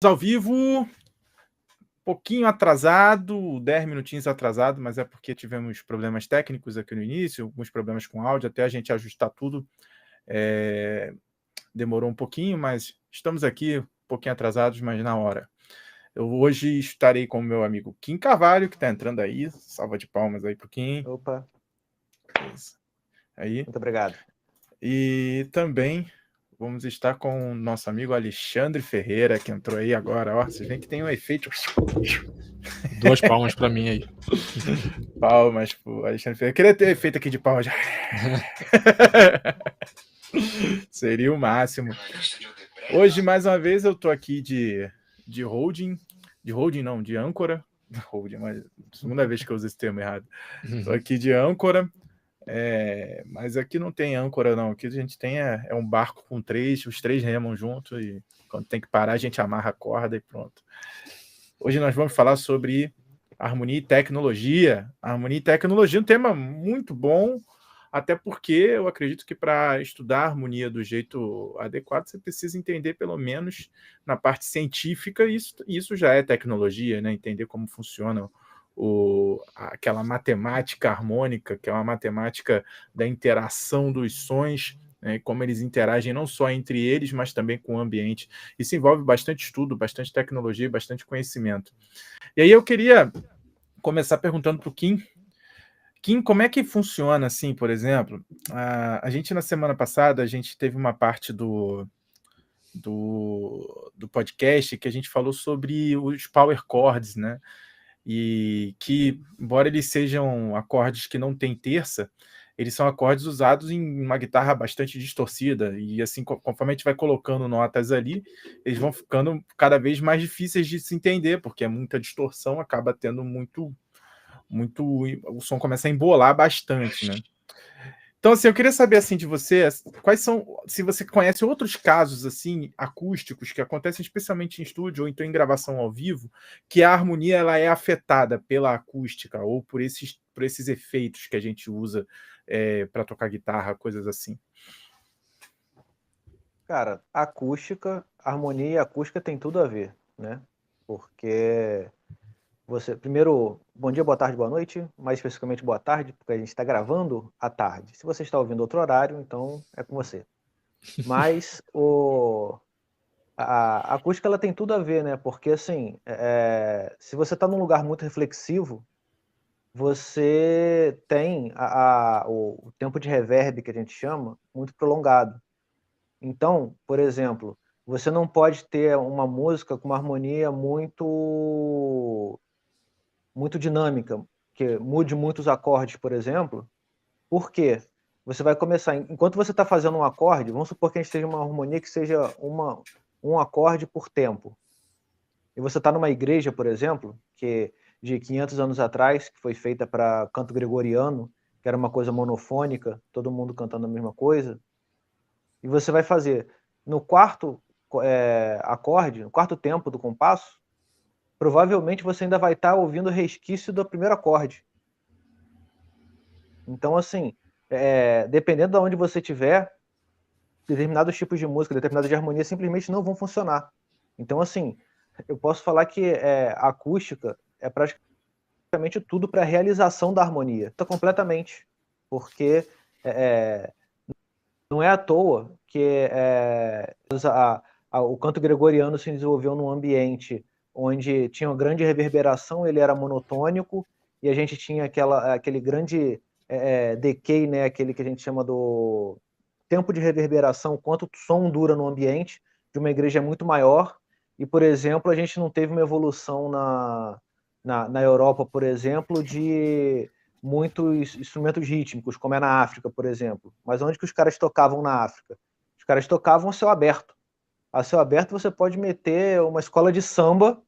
Ao vivo, um pouquinho atrasado, 10 minutinhos atrasado, mas é porque tivemos problemas técnicos aqui no início, alguns problemas com áudio, até a gente ajustar tudo, demorou um pouquinho, mas estamos aqui um pouquinho atrasados, mas na hora. Eu hoje estarei com o meu amigo Kim Carvalho, que está entrando aí, salva de palmas aí pro Kim. Opa, Isso. Aí. muito obrigado. E também vamos estar com o nosso amigo Alexandre Ferreira, que entrou aí agora. Ó, vocês veem que tem um efeito. 2 palmas para mim aí. Palmas pro Alexandre Ferreira. Eu queria ter efeito aqui de palmas. Seria o máximo. Hoje, mais uma vez, eu tô aqui de holding. De holding, não, de âncora. Holding, mas segunda vez que eu uso esse termo errado. Tô aqui de âncora. Mas aqui não tem âncora, não. Aqui a gente tem um barco com os três remam junto, e quando tem que parar, a gente amarra a corda e pronto. Hoje nós vamos falar sobre harmonia e tecnologia. Harmonia e tecnologia é um tema muito bom, até porque eu acredito que para estudar a harmonia do jeito adequado, você precisa entender, pelo menos na parte científica, isso já é tecnologia, né? Entender como funciona aquela matemática harmônica, que é uma matemática da interação dos sons, né, como eles interagem não só entre eles, mas também com o ambiente. Isso envolve bastante estudo, bastante tecnologia, bastante conhecimento. E aí eu queria começar perguntando para o Kim. Kim, como é que funciona, assim, por exemplo? A gente, na semana passada, a gente teve uma parte do podcast que a gente falou sobre os power chords, né? E que, embora eles sejam acordes que não têm terça, eles são acordes usados em uma guitarra bastante distorcida, e assim, conforme a gente vai colocando notas ali, eles vão ficando cada vez mais difíceis de se entender, porque é muita distorção, acaba tendo muito, o som começa a embolar bastante, né? Então, assim, eu queria saber, assim, de você, quais são, se você conhece outros casos, assim, acústicos, que acontecem especialmente em estúdio ou então em gravação ao vivo, que a harmonia, ela é afetada pela acústica ou por esses efeitos que a gente usa para tocar guitarra, coisas assim. Cara, acústica, harmonia e acústica tem tudo a ver, né? Porque primeiro, bom dia, boa tarde, boa noite, mais especificamente boa tarde, porque a gente está gravando à tarde. Se você está ouvindo outro horário, então é com você. Mas a acústica, ela tem tudo a ver, né? Porque, assim, se você está num lugar muito reflexivo, você tem o tempo de reverb, que a gente chama, muito prolongado. Então, por exemplo, você não pode ter uma música com uma harmonia muito dinâmica, que mude muitos acordes, por exemplo. Por quê? Você vai começar, enquanto você está fazendo um acorde, vamos supor que a gente esteja uma harmonia que seja um acorde por tempo. E você está numa igreja, por exemplo, que de 500 anos atrás, que foi feita para canto gregoriano, que era uma coisa monofônica, todo mundo cantando a mesma coisa, e você vai fazer no quarto acorde, no quarto tempo do compasso, provavelmente você ainda vai estar ouvindo o resquício do primeiro acorde. Então, assim, dependendo de onde você estiver, determinados tipos de música, determinadas de harmonia simplesmente não vão funcionar. Então, assim, eu posso falar que a acústica é praticamente tudo para a realização da harmonia. Então, completamente. Porque não é à toa que o canto gregoriano se desenvolveu num ambiente onde tinha uma grande reverberação, ele era monotônico, e a gente tinha aquele grande decay, né, aquele que a gente chama do tempo de reverberação, quanto o som dura no ambiente de uma igreja muito maior. E, por exemplo, a gente não teve uma evolução na Europa, por exemplo, de muitos instrumentos rítmicos, como é na África, por exemplo. Mas onde que os caras tocavam na África? Os caras tocavam a céu aberto. A céu aberto você pode meter uma escola de samba,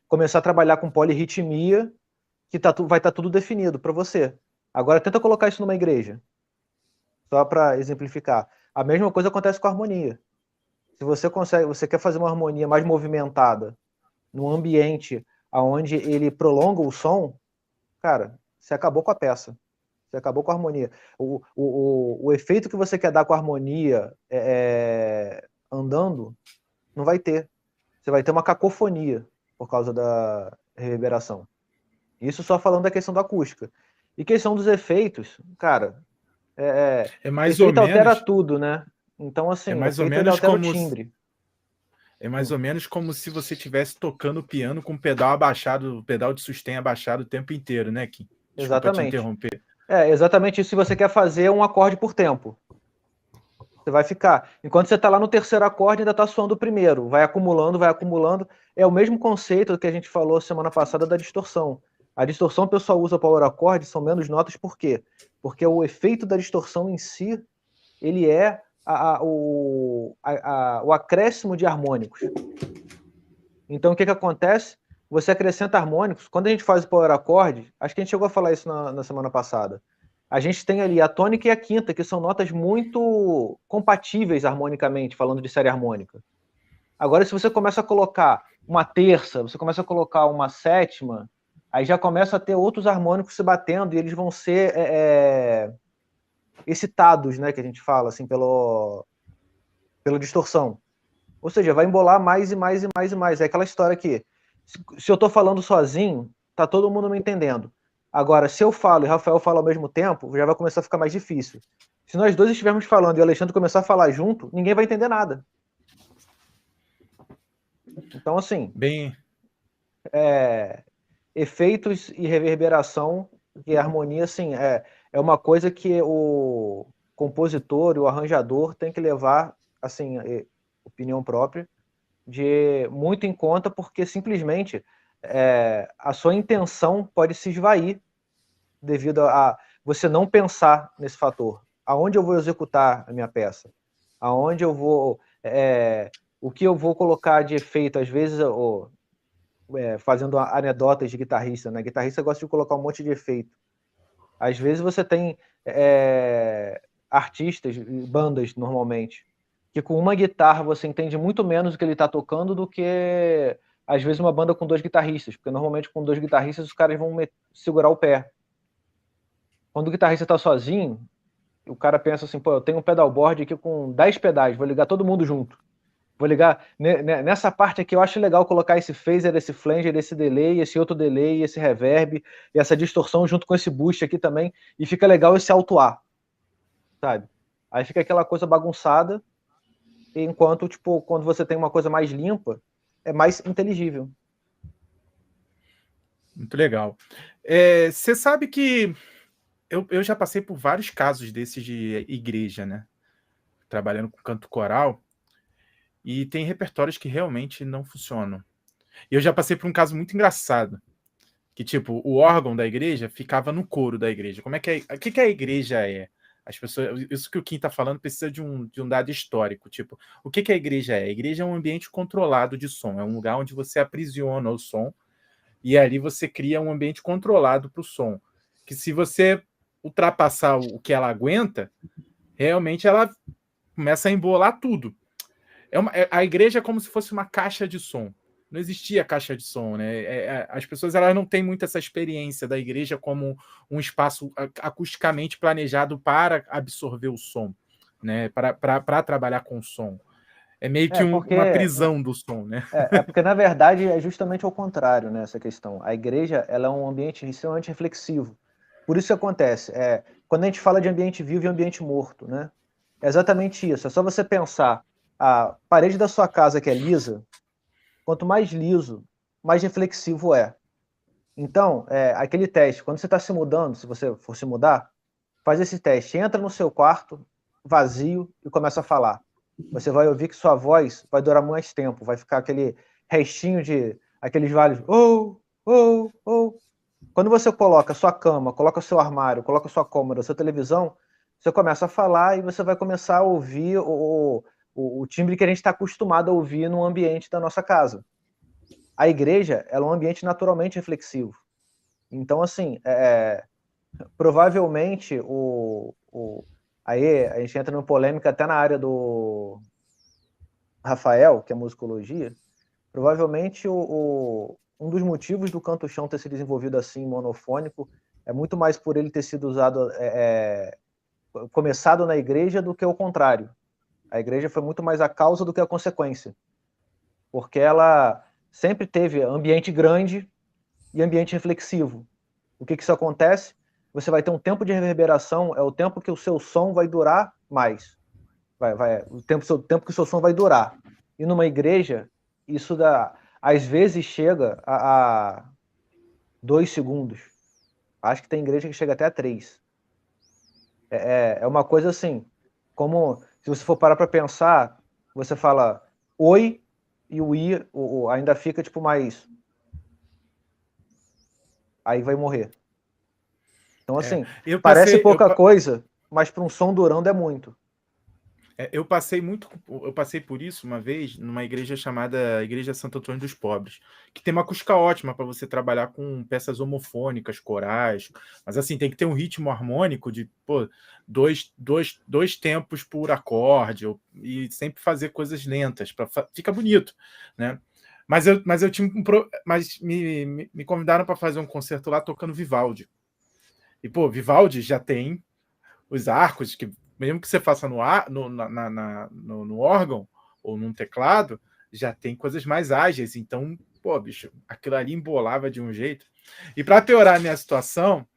começar a trabalhar com polirritmia, que vai estar tudo definido para você. Agora tenta colocar isso numa igreja, só para exemplificar. A mesma coisa acontece com a harmonia. Se você quer fazer uma harmonia mais movimentada, num ambiente onde ele prolonga o som, cara, você acabou com a peça. Você acabou com a harmonia. O efeito que você quer dar com a harmonia andando Não vai ter. Você vai ter uma cacofonia por causa da reverberação. Isso só falando da questão da acústica. E questão dos efeitos, cara, É mais ou efeito altera menos, tudo, né? Então, é assim, o mais ou efeito ele menos altera o como timbre. é mais ou menos como se você estivesse tocando piano com o pedal abaixado, o pedal de sustain abaixado o tempo inteiro, né, Kim? Desculpa te Exatamente. interromper. É exatamente isso se você quer fazer um acorde por tempo. Você vai ficar. Enquanto você está lá no terceiro acorde, ainda está soando o primeiro. Vai acumulando, vai acumulando. É o mesmo conceito que a gente falou semana passada da distorção. A distorção o pessoal usa power acorde, são menos notas, por quê? Porque o efeito da distorção em si, ele é o acréscimo de harmônicos. Então, o que acontece? Você acrescenta harmônicos. Quando a gente faz o power acorde, acho que a gente chegou a falar isso na semana passada. A gente tem ali a tônica e a quinta, que são notas muito compatíveis harmonicamente, falando de série harmônica. Agora, se você começa a colocar uma terça, você começa a colocar uma sétima, aí já começa a ter outros harmônicos se batendo e eles vão ser excitados, né, que a gente fala, assim, pela distorção. Ou seja, vai embolar mais e mais e mais e mais. É aquela história que, se eu estou falando sozinho, tá todo mundo me entendendo. Agora, se eu falo e Rafael fala ao mesmo tempo, já vai começar a ficar mais difícil. Se nós dois estivermos falando e o Alexandre começar a falar junto, ninguém vai entender nada. Então, assim, Bem, efeitos e reverberação e harmonia, assim, é uma coisa que o compositor e o arranjador tem que levar, assim, opinião própria, de muito em conta, porque simplesmente a sua intenção pode se esvair devido a você não pensar nesse fator. Aonde eu vou executar a minha peça? Aonde eu vou... o que eu vou colocar de efeito? Às vezes, fazendo anedotas de guitarrista, né? Guitarrista gosta de colocar um monte de efeito. Às vezes você tem artistas, bandas, normalmente, que com uma guitarra você entende muito menos o que ele está tocando do que, às vezes, uma banda com dois guitarristas, porque normalmente com dois guitarristas os caras vão segurar o pé. Quando o guitarrista está sozinho, o cara pensa assim, pô, eu tenho um pedalboard aqui com 10 pedais, vou ligar todo mundo junto. Vou ligar nessa parte aqui, eu acho legal colocar esse phaser, esse flanger, esse delay, esse outro delay, esse reverb, e essa distorção junto com esse boost aqui também, e fica legal esse alto-A, sabe? Aí fica aquela coisa bagunçada, enquanto, tipo, quando você tem uma coisa mais limpa, é mais inteligível. muito legal. Você sabe que eu já passei por vários casos desses de igreja, né? Trabalhando com canto coral, e tem repertórios que realmente não funcionam. E eu já passei por um caso muito engraçado, que tipo, o órgão da igreja ficava no coro da igreja. Como é que o que a igreja é? As pessoas, isso que o Kim está falando precisa de um dado histórico. Tipo, o que a igreja é? A igreja é um ambiente controlado de som, é um lugar onde você aprisiona o som e ali você cria um ambiente controlado para o som. Que se você ultrapassar o que ela aguenta, realmente ela começa a embolar tudo. A igreja é como se fosse uma caixa de som. Não existia caixa de som, né? As pessoas elas não têm muito essa experiência da igreja como um espaço acusticamente planejado para absorver o som, né? Para trabalhar com o som. É meio que uma prisão do som, né? Porque, na verdade, é justamente ao contrário, né, essa questão. A igreja ela é um ambiente extremamente reflexivo. Por isso que acontece. Quando a gente fala de ambiente vivo e ambiente morto, né? É exatamente isso. É só você pensar a parede da sua casa que é lisa, quanto mais liso, mais reflexivo é. Então, aquele teste, quando você está se mudando, se você for se mudar, faz esse teste. Entra no seu quarto, vazio, e começa a falar. Você vai ouvir que sua voz vai durar mais tempo, vai ficar aquele restinho de aqueles vales. Oh, oh, oh. Quando você coloca sua cama, coloca seu armário, coloca sua cômoda, sua televisão, você começa a falar e você vai começar a ouvir o timbre que a gente está acostumado a ouvir no ambiente da nossa casa. A igreja ela é um ambiente naturalmente reflexivo. Então, assim, provavelmente aí a gente entra numa polêmica até na área do Rafael, que é musicologia. Provavelmente um dos motivos do canto-chão ter se desenvolvido assim, monofônico, é muito mais por ele ter sido usado, começado na igreja do que o contrário. A igreja foi muito mais a causa do que a consequência. porque ela sempre teve ambiente grande e ambiente reflexivo. O que isso acontece? Você vai ter um tempo de reverberação, é o tempo que o seu som vai durar mais. O tempo que o seu som vai durar. E numa igreja, isso às vezes chega a 2 segundos. Acho que tem igreja que chega até a 3. É uma coisa assim, como se você for parar para pensar, você fala oi e o i ainda fica tipo mais. Aí vai morrer. Então, assim, parece pouca coisa, mas para um som durando é muito. Eu passei por isso uma vez numa igreja chamada Igreja Santo Antônio dos Pobres, que tem uma acústica ótima para você trabalhar com peças homofônicas, corais, mas assim, tem que ter um ritmo harmônico de dois tempos por acorde, e sempre fazer coisas lentas, fica bonito, né? Mas eu tinha mas me convidaram para fazer um concerto lá tocando Vivaldi. E, Vivaldi já tem os arcos que, mesmo que você faça no órgão ou num teclado, já tem coisas mais ágeis. Então, bicho, aquilo ali embolava de um jeito. E para piorar a minha situação,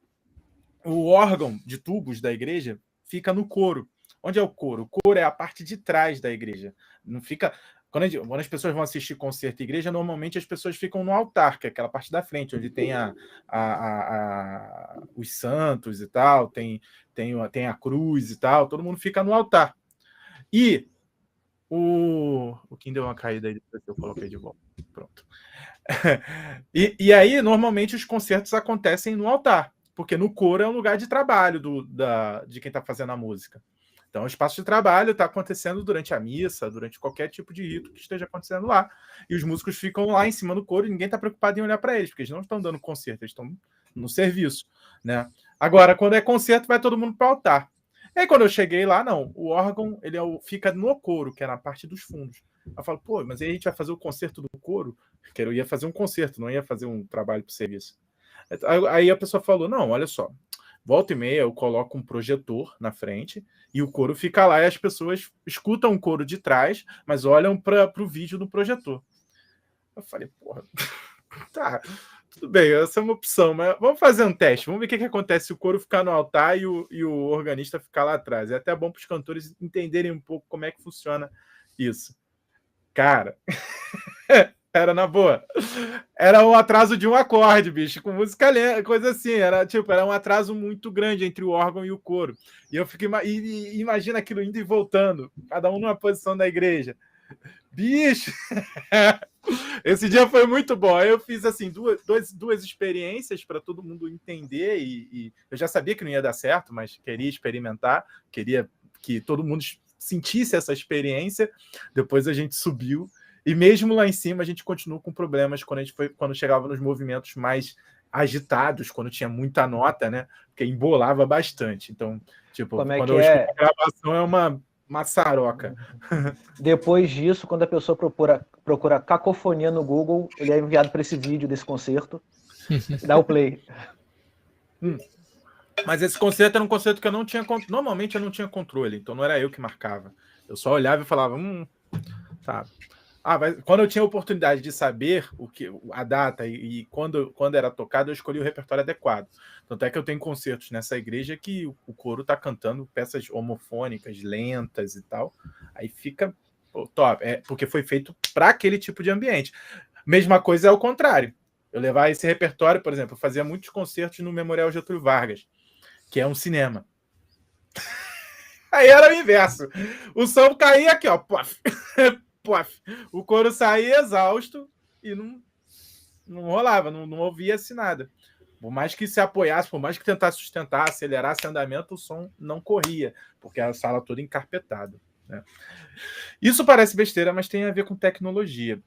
o órgão de tubos da igreja fica no coro. Onde é o coro? O coro é a parte de trás da igreja. Não fica... Quando as pessoas vão assistir concerto em igreja, normalmente as pessoas ficam no altar, que é aquela parte da frente, onde tem os santos e tal, tem a cruz e tal, todo mundo fica no altar. E o Kim deu uma caída aí, depois eu coloquei de volta. Pronto. E aí, normalmente, os concertos acontecem no altar, porque no coro é um lugar de trabalho de quem está fazendo a música. Então, o espaço de trabalho está acontecendo durante a missa, durante qualquer tipo de rito que esteja acontecendo lá. E os músicos ficam lá em cima do coro e ninguém está preocupado em olhar para eles, porque eles não estão dando concerto, eles estão no serviço, né? Agora, quando é concerto, vai todo mundo para o altar. E aí, quando eu cheguei lá, não, o órgão ele fica no coro, que é na parte dos fundos. Eu falo, mas aí a gente vai fazer o concerto do coro? Porque eu ia fazer um concerto, não ia fazer um trabalho para o serviço. Aí a pessoa falou, não, olha só, volta e meia eu coloco um projetor na frente e o coro fica lá e as pessoas escutam o coro de trás, mas olham para o vídeo do projetor. Eu falei, tá, tudo bem, essa é uma opção, mas vamos fazer um teste, vamos ver o que acontece se o coro ficar no altar e o organista ficar lá atrás. É até bom para os cantores entenderem um pouco como é que funciona isso. Cara, era na boa. Era um atraso de um acorde, bicho, com música lenta, coisa assim. Era um atraso muito grande entre o órgão e o coro. E eu fico imagina aquilo indo e voltando, cada um numa posição da igreja. Bicho! Esse dia foi muito bom. Eu fiz assim duas experiências para todo mundo entender e eu já sabia que não ia dar certo, mas queria experimentar, queria que todo mundo sentisse essa experiência. Depois a gente subiu e mesmo lá em cima a gente continuou com problemas quando chegava nos movimentos mais agitados, quando tinha muita nota, né? Porque embolava bastante. Então, quando eu escuto a gravação é uma maçaroca. Depois disso, quando a pessoa procura cacofonia no Google, ele é enviado para esse vídeo desse concerto. Dá o play. Mas esse concerto era um concerto que eu não tinha... Normalmente eu não tinha controle, então não era eu que marcava. Eu só olhava e falava, tá. Quando eu tinha a oportunidade de saber a data e quando era tocado, eu escolhi o repertório adequado. Tanto é que eu tenho concertos nessa igreja que o coro está cantando peças homofônicas, lentas e tal. Aí fica top. Porque foi feito para aquele tipo de ambiente. Mesma coisa é o contrário. Eu levar esse repertório, por exemplo, eu fazia muitos concertos no Memorial Getúlio Vargas, que é um cinema. Aí era o inverso. O som caía aqui, ó. O coro saía exausto e não rolava, não ouvia-se nada. Por mais que se apoiasse, por mais que tentasse sustentar, acelerasse o andamento, o som não corria, porque a sala toda encarpetada, né? Isso parece besteira, mas tem a ver com tecnologia.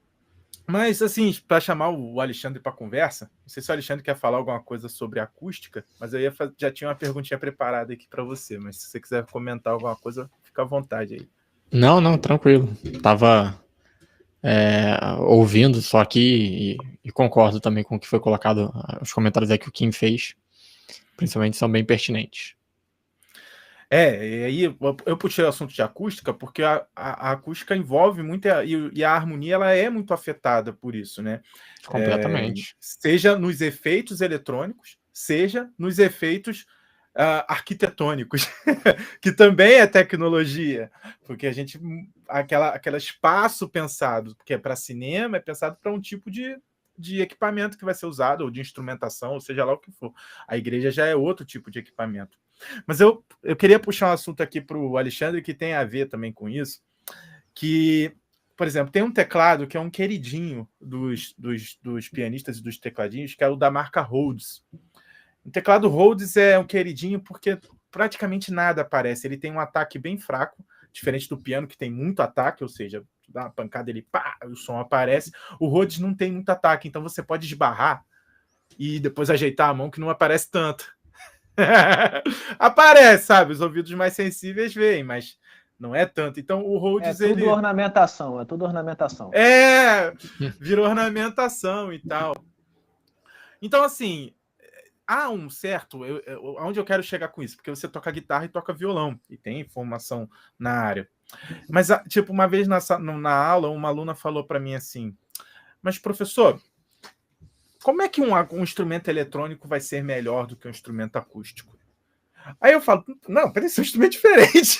Mas, assim, para chamar o Alexandre para conversa, não sei se o Alexandre quer falar alguma coisa sobre acústica, mas eu já tinha uma perguntinha preparada aqui para você, mas se você quiser comentar alguma coisa, fica à vontade aí. Não, tranquilo. Tava ouvindo só aqui e concordo também com o que foi colocado, os comentários aí que o Kim fez, principalmente são bem pertinentes. E aí eu puxei o assunto de acústica porque a acústica envolve muito e a harmonia ela é muito afetada por isso, né? Completamente. Seja nos efeitos eletrônicos, seja nos efeitos arquitetônicos, que também é tecnologia, porque a gente aquele espaço pensado que é para cinema é pensado para um tipo de equipamento que vai ser usado, ou de instrumentação, ou seja lá o que for. A igreja já é outro tipo de equipamento. Mas eu queria puxar um assunto aqui para o Alexandre que tem a ver também com isso, que, por exemplo, tem um teclado que é um queridinho dos pianistas e dos tecladinhos, que é o da marca Rhodes. O teclado Rhodes é um queridinho porque praticamente nada aparece. Ele tem um ataque bem fraco, diferente do piano, que tem muito ataque, ou seja, dá uma pancada, ele pá, o som aparece. O Rhodes não tem muito ataque, então você pode esbarrar e depois ajeitar a mão que não aparece tanto. Aparece, sabe? Os ouvidos mais sensíveis veem, mas não é tanto. Então o Rhodes, é tudo ornamentação. Virou ornamentação e tal. Então, assim, há um certo... Onde eu quero chegar com isso? Porque você toca guitarra e toca violão, e tem formação na área. Mas, tipo, uma vez na aula, uma aluna falou para mim assim, mas, professor, como é que um instrumento eletrônico vai ser melhor do que um instrumento acústico? Aí eu falo, não, peraí, isso é um instrumento diferente.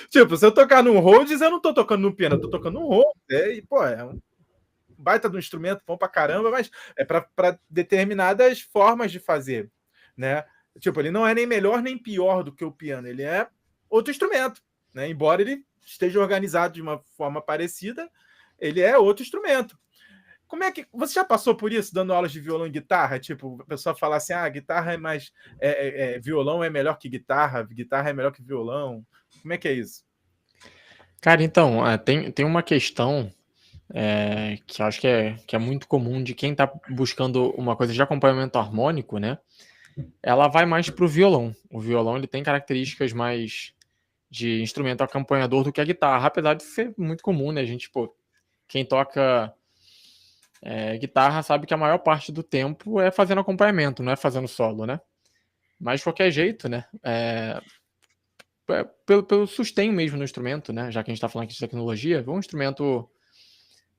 Tipo, se eu tocar no Rhodes, eu não tô tocando no piano, eu tô tocando no Rhodes. E, pô, é um baita do instrumento, bom pra caramba, mas é para determinadas formas de fazer, né? Tipo, ele não é nem melhor nem pior do que o piano, ele é outro instrumento, né? Embora ele esteja organizado de uma forma parecida, ele é outro instrumento. Como é que... Você já passou por isso, dando aulas de violão e guitarra? Tipo, a pessoa fala assim, guitarra é mais... violão é melhor que guitarra é melhor que violão. Como é que é isso? Cara, então, tem uma questão que eu acho que é muito comum de quem está buscando uma coisa de acompanhamento harmônico, né? Ela vai mais pro violão. O violão ele tem características mais de instrumento acompanhador do que a guitarra, apesar de ser muito comum, né? A gente, quem toca guitarra sabe que a maior parte do tempo é fazendo acompanhamento, não é fazendo solo, né? Mas de qualquer jeito, né? Pelo sustento mesmo no instrumento, né? Já que a gente está falando aqui de tecnologia, um instrumento,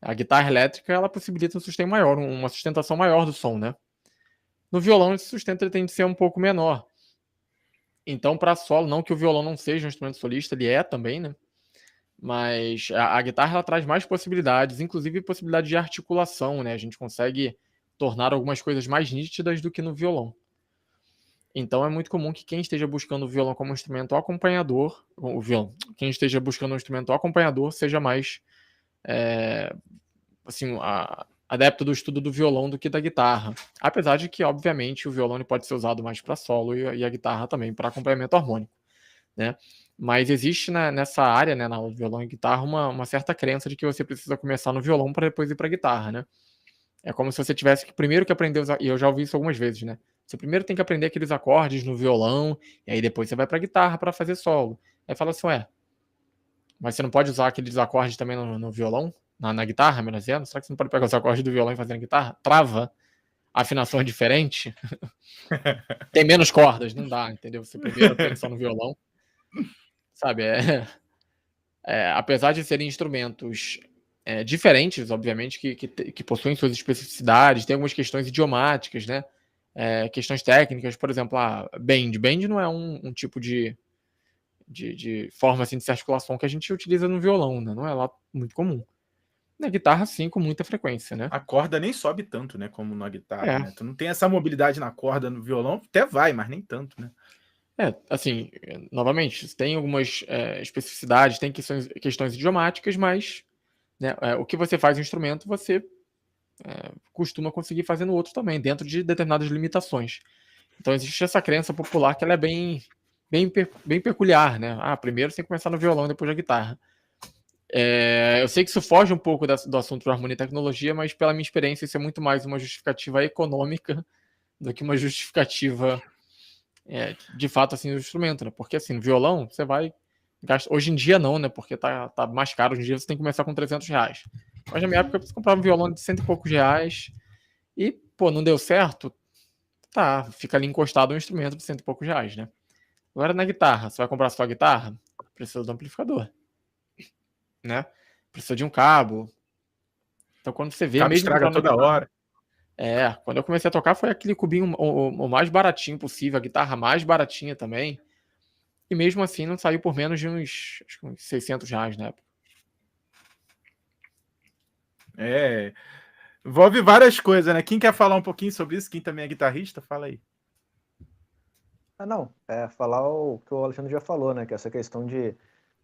a guitarra elétrica, ela possibilita um sustento maior, uma sustentação maior do som, né? No violão, esse sustento ele tem de ser um pouco menor. Então, para solo, não que o violão não seja um instrumento solista, ele é também, né? Mas a guitarra ela traz mais possibilidades, inclusive possibilidade de articulação, né? A gente consegue tornar algumas coisas mais nítidas do que no violão. Então é muito comum que quem esteja buscando o violão como instrumento acompanhador, quem esteja buscando um instrumento acompanhador seja mais adepto do estudo do violão do que da guitarra. Apesar de que, obviamente, o violão pode ser usado mais para solo e a guitarra também para acompanhamento harmônico, né? Mas existe nessa área, né, na violão e guitarra, uma certa crença de que você precisa começar no violão para depois ir para a guitarra, né? É como se você tivesse que primeiro que aprender, e eu já ouvi isso algumas vezes, né? Você primeiro tem que aprender aqueles acordes no violão, e aí depois você vai para a guitarra para fazer solo. Aí fala assim, mas você não pode usar aqueles acordes também no violão? Na guitarra, melhor dizendo? Será que você não pode pegar os acordes do violão e fazer na guitarra? Trava? A afinação é diferente? Tem menos cordas? Não dá, entendeu? Você primeiro aprende só no violão. Sabe, apesar de serem instrumentos diferentes, obviamente, que possuem suas especificidades, tem algumas questões idiomáticas, né? Questões técnicas, por exemplo, bend. Bend não é um tipo de forma assim, de articulação que a gente utiliza no violão, né? Não é lá muito comum. Na guitarra, sim, com muita frequência, né? A corda nem sobe tanto, né, como na guitarra, né? Tu não tem essa mobilidade na corda no violão, até vai, mas nem tanto, né? Assim, novamente, tem algumas especificidades, tem questões idiomáticas, mas né, o que você faz no instrumento, você costuma conseguir fazer no outro também, dentro de determinadas limitações. Então existe essa crença popular que ela é bem peculiar, né? Primeiro você tem que começar no violão, depois na guitarra. Eu sei que isso foge um pouco do assunto de harmonia e tecnologia, mas pela minha experiência isso é muito mais uma justificativa econômica do que uma justificativa de fato assim do instrumento, né? Porque assim, no violão você vai gastar, hoje em dia não, né? Porque tá mais caro, hoje em dia você tem que começar com R$300. Mas na minha época você comprava um violão de R$100 e poucos e, não deu certo, fica ali encostado um instrumento de R$100 e poucos, né? Agora na guitarra, você vai comprar só a guitarra? Precisa do amplificador, né? Precisa de um cabo. Então quando você vê, Cabo mesmo estraga comprando toda hora. quando eu comecei a tocar foi aquele cubinho o mais baratinho possível, a guitarra mais baratinha também. E mesmo assim não saiu por menos de uns, acho que uns R$600 na época. Envolve várias coisas, né? Quem quer falar um pouquinho sobre isso? Quem também é guitarrista, fala aí. Não, falar o que o Alexandre já falou, né? Que essa questão de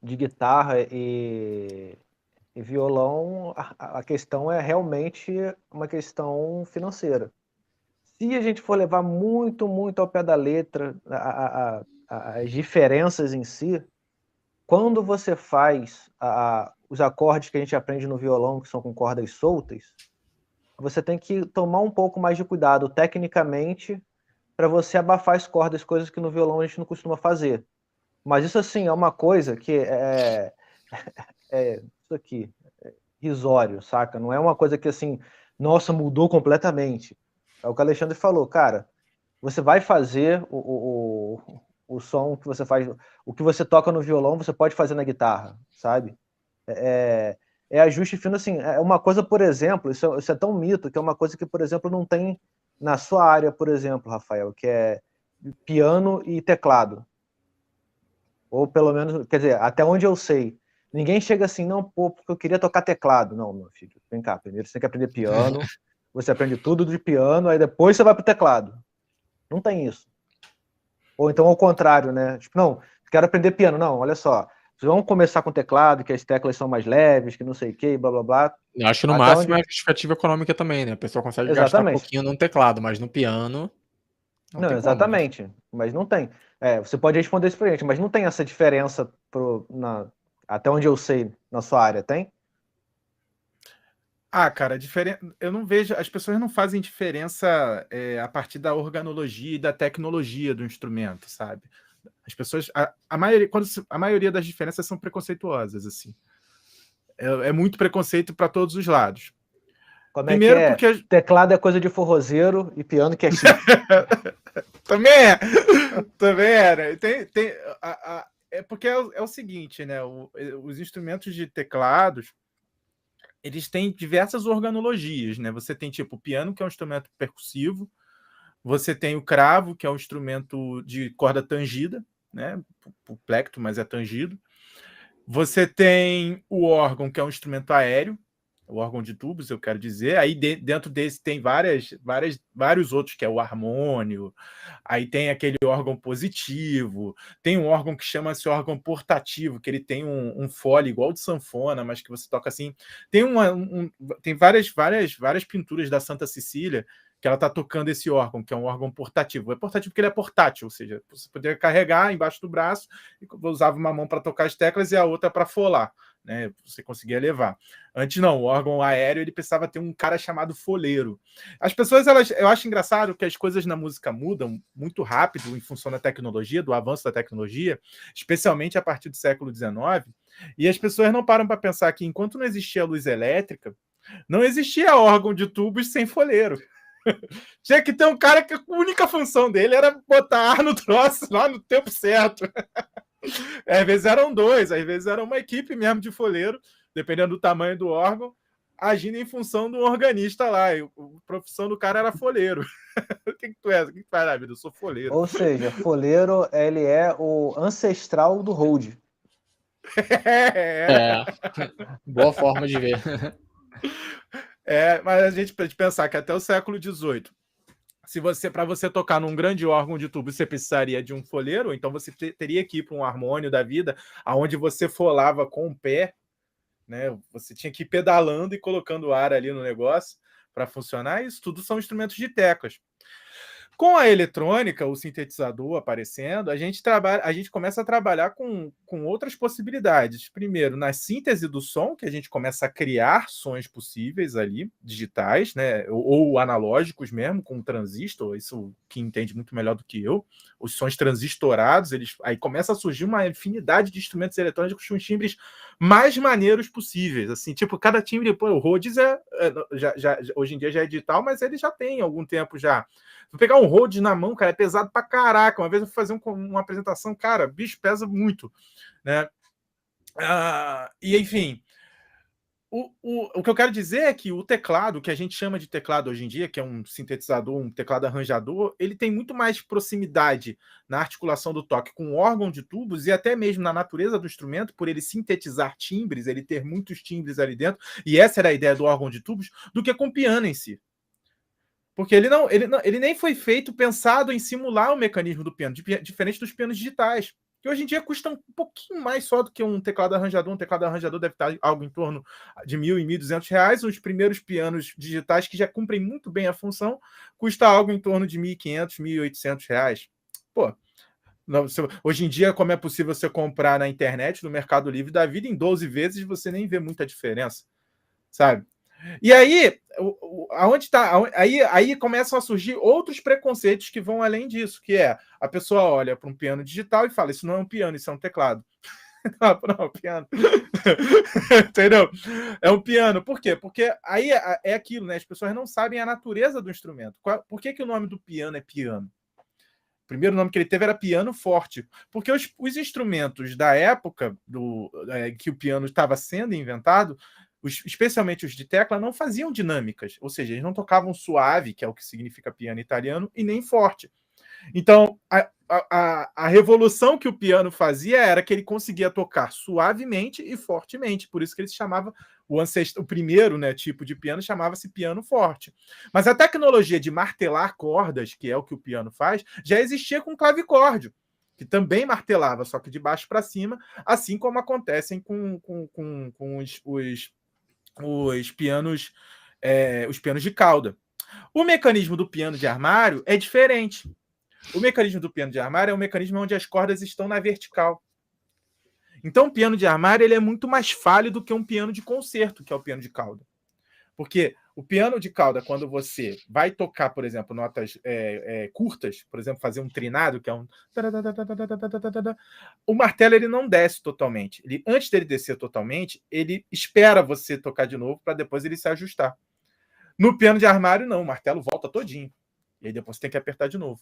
guitarra e violão, a questão é realmente uma questão financeira. Se a gente for levar muito, muito ao pé da letra as diferenças em si, quando você faz os acordes que a gente aprende no violão, que são com cordas soltas, você tem que tomar um pouco mais de cuidado tecnicamente para você abafar as cordas, coisas que no violão a gente não costuma fazer. Mas isso, assim, é uma coisa que isso aqui, risório, saca? Não é uma coisa que, assim, nossa, mudou completamente. É o que o Alexandre falou, cara, você vai fazer o som que você faz, o que você toca no violão, você pode fazer na guitarra, sabe? É ajuste fino, assim, é uma coisa, por exemplo, isso é tão mito, que é uma coisa que, por exemplo, não tem na sua área, por exemplo, Rafael, que é piano e teclado. Ou pelo menos, quer dizer, até onde eu sei. Ninguém chega assim, não, pô, porque eu queria tocar teclado. Não, meu filho, vem cá, primeiro você tem que aprender piano, você aprende tudo de piano, aí depois você vai pro teclado. Não tem isso. Ou então ao contrário, né? Tipo, não, quero aprender piano. Não, olha só, vamos começar com teclado, que as teclas são mais leves, que não sei o que, blá blá blá. Eu acho que no Até máximo onde... é justificativa econômica também, né? A pessoa consegue gastar Exatamente. pouquinho num teclado, mas no piano não tem exatamente. como, né? Mas não tem. Você pode responder isso pra gente, mas não tem essa diferença até onde eu sei na sua área, tem? Cara, eu não vejo. As pessoas não fazem diferença a partir da organologia e da tecnologia do instrumento, sabe? As pessoas. A maioria das diferenças são preconceituosas, assim. É muito preconceito para todos os lados. Primeiro, porque teclado é coisa de forrozeiro e piano que é chique. Também é. Também é, né? É porque é o seguinte, né? Os instrumentos de teclados, eles têm diversas organologias, né? Você tem tipo o piano, que é um instrumento percussivo. Você tem o cravo, que é um instrumento de corda tangida, né? O plectro, mas é tangido. Você tem o órgão, que é um instrumento aéreo, o órgão de tubos, eu quero dizer. Aí dentro desse tem vários outros, que é o harmônio. Aí tem aquele órgão positivo. Tem um órgão que chama-se órgão portativo, que ele tem um fole igual de sanfona, mas que você toca assim. Tem várias pinturas da Santa Cecília que ela está tocando esse órgão, que é um órgão portativo. É portativo porque ele é portátil, ou seja, você poderia carregar embaixo do braço, e usava uma mão para tocar as teclas e a outra para folar, né? Você conseguia levar. Antes não, o órgão aéreo ele precisava ter um cara chamado foleiro. As pessoas, eu acho engraçado que as coisas na música mudam muito rápido em função da tecnologia, do avanço da tecnologia, especialmente a partir do século XIX, e as pessoas não param para pensar que enquanto não existia luz elétrica, não existia órgão de tubos sem foleiro. Tinha que ter um cara que a única função dele era botar ar no troço lá no tempo certo. Às vezes eram dois, às vezes era uma equipe mesmo de foleiro, dependendo do tamanho do órgão, agindo em função do organista lá. E a profissão do cara era foleiro. O que tu é? O que tu faz na vida? Eu sou foleiro. Ou seja, foleiro, ele é o ancestral do hold. Boa forma de ver. Mas a gente pode pensar que até o século XVIII, para você tocar num grande órgão de tubo, você precisaria de um foleiro, então você teria que ir para um harmônio da vida, aonde você folava com o pé, né? Você tinha que ir pedalando e colocando ar ali no negócio para funcionar. Isso tudo são instrumentos de teclas. Com a eletrônica, o sintetizador aparecendo, a gente começa a trabalhar com outras possibilidades. Primeiro, na síntese do som, que a gente começa a criar sons possíveis ali, digitais, né? Ou analógicos mesmo, com transistor, isso que entende muito melhor do que eu. Os sons transistorados, aí começa a surgir uma infinidade de instrumentos eletrônicos com os timbres mais maneiros possíveis. Assim, tipo, cada timbre, o Rhodes hoje em dia já é digital, mas ele já tem algum tempo já. Vou pegar um Rhodes na mão, cara, é pesado pra caraca. Uma vez eu fui fazer uma apresentação, cara, bicho pesa muito, né? E enfim, o que eu quero dizer é que o teclado, que a gente chama de teclado hoje em dia, que é um sintetizador, um teclado arranjador, ele tem muito mais proximidade na articulação do toque com o órgão de tubos e até mesmo na natureza do instrumento, por ele sintetizar timbres, ele ter muitos timbres ali dentro, e essa era a ideia do órgão de tubos, do que com o piano em si. Porque ele nem foi feito pensado em simular o mecanismo do piano, diferente dos pianos digitais, que hoje em dia custam um pouquinho mais só do que um teclado arranjador. Um teclado arranjador deve estar algo em torno de R$ 1.000 e R$ 1.200. Os primeiros pianos digitais, que já cumprem muito bem a função, custa algo em torno de R$ 1.500, R$ 1.800. Pô, hoje em dia, como é possível você comprar na internet, no Mercado Livre da vida, em 12 vezes, você nem vê muita diferença, sabe? E aí, aonde tá? Aí começam a surgir outros preconceitos que vão além disso, que é a pessoa olha para um piano digital e fala: isso não é um piano, isso é um teclado. Não, piano. Entendeu? É um piano. Por quê? Porque aí é aquilo, né? As pessoas não sabem a natureza do instrumento. Por que o nome do piano é piano? O primeiro nome que ele teve era piano forte, porque os instrumentos da época que o piano estava sendo inventado, especialmente os de tecla, não faziam dinâmicas, ou seja, eles não tocavam suave, que é o que significa piano italiano, e nem forte. Então, a revolução que o piano fazia era que ele conseguia tocar suavemente e fortemente, por isso que ele se chamava, o primeiro, né, tipo de piano chamava-se piano forte. Mas a tecnologia de martelar cordas, que é o que o piano faz, já existia com o clavicórdio, que também martelava, só que de baixo para cima, assim como acontecem com os pianos de cauda. O mecanismo do piano de armário é diferente. O mecanismo do piano de armário é um mecanismo onde as cordas estão na vertical. Então, o piano de armário ele é muito mais falho do que um piano de concerto, que é o piano de cauda. Porque o piano de cauda, quando você vai tocar, por exemplo, notas curtas, por exemplo, fazer um trinado, que é um... O martelo ele não desce totalmente. Antes dele descer totalmente, ele espera você tocar de novo para depois ele se ajustar. No piano de armário, não. O martelo volta todinho. E aí depois você tem que apertar de novo.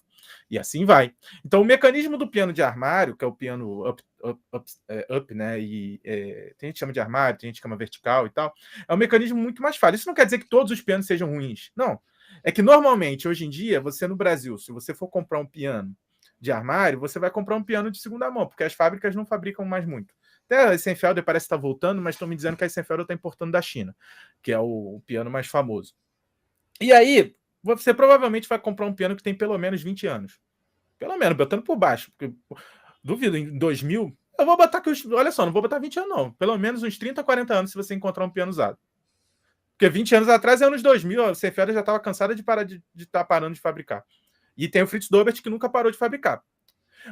E assim vai. Então, o mecanismo do piano de armário, que é o piano up, né? E tem gente que chama de armário, tem gente que chama vertical e tal. É um mecanismo muito mais falho. Isso não quer dizer que todos os pianos sejam ruins. Não. É que normalmente, hoje em dia, você no Brasil, se você for comprar um piano de armário, você vai comprar um piano de segunda mão, porque as fábricas não fabricam mais muito. Até a Eisenfelder parece estar voltando, mas estão me dizendo que a Eisenfelder está importando da China, que é o piano mais famoso. E aí, você provavelmente vai comprar um piano que tem pelo menos 20 anos. Pelo menos, botando por baixo. Porque, duvido, em 2000, eu vou botar que... Olha só, não vou botar 20 anos, não. Pelo menos uns 30, 40 anos se você encontrar um piano usado. Porque 20 anos atrás, anos 2000, a Eisenfelder já estava cansada de estar parando de fabricar. E tem o Fritz Dobert, que nunca parou de fabricar.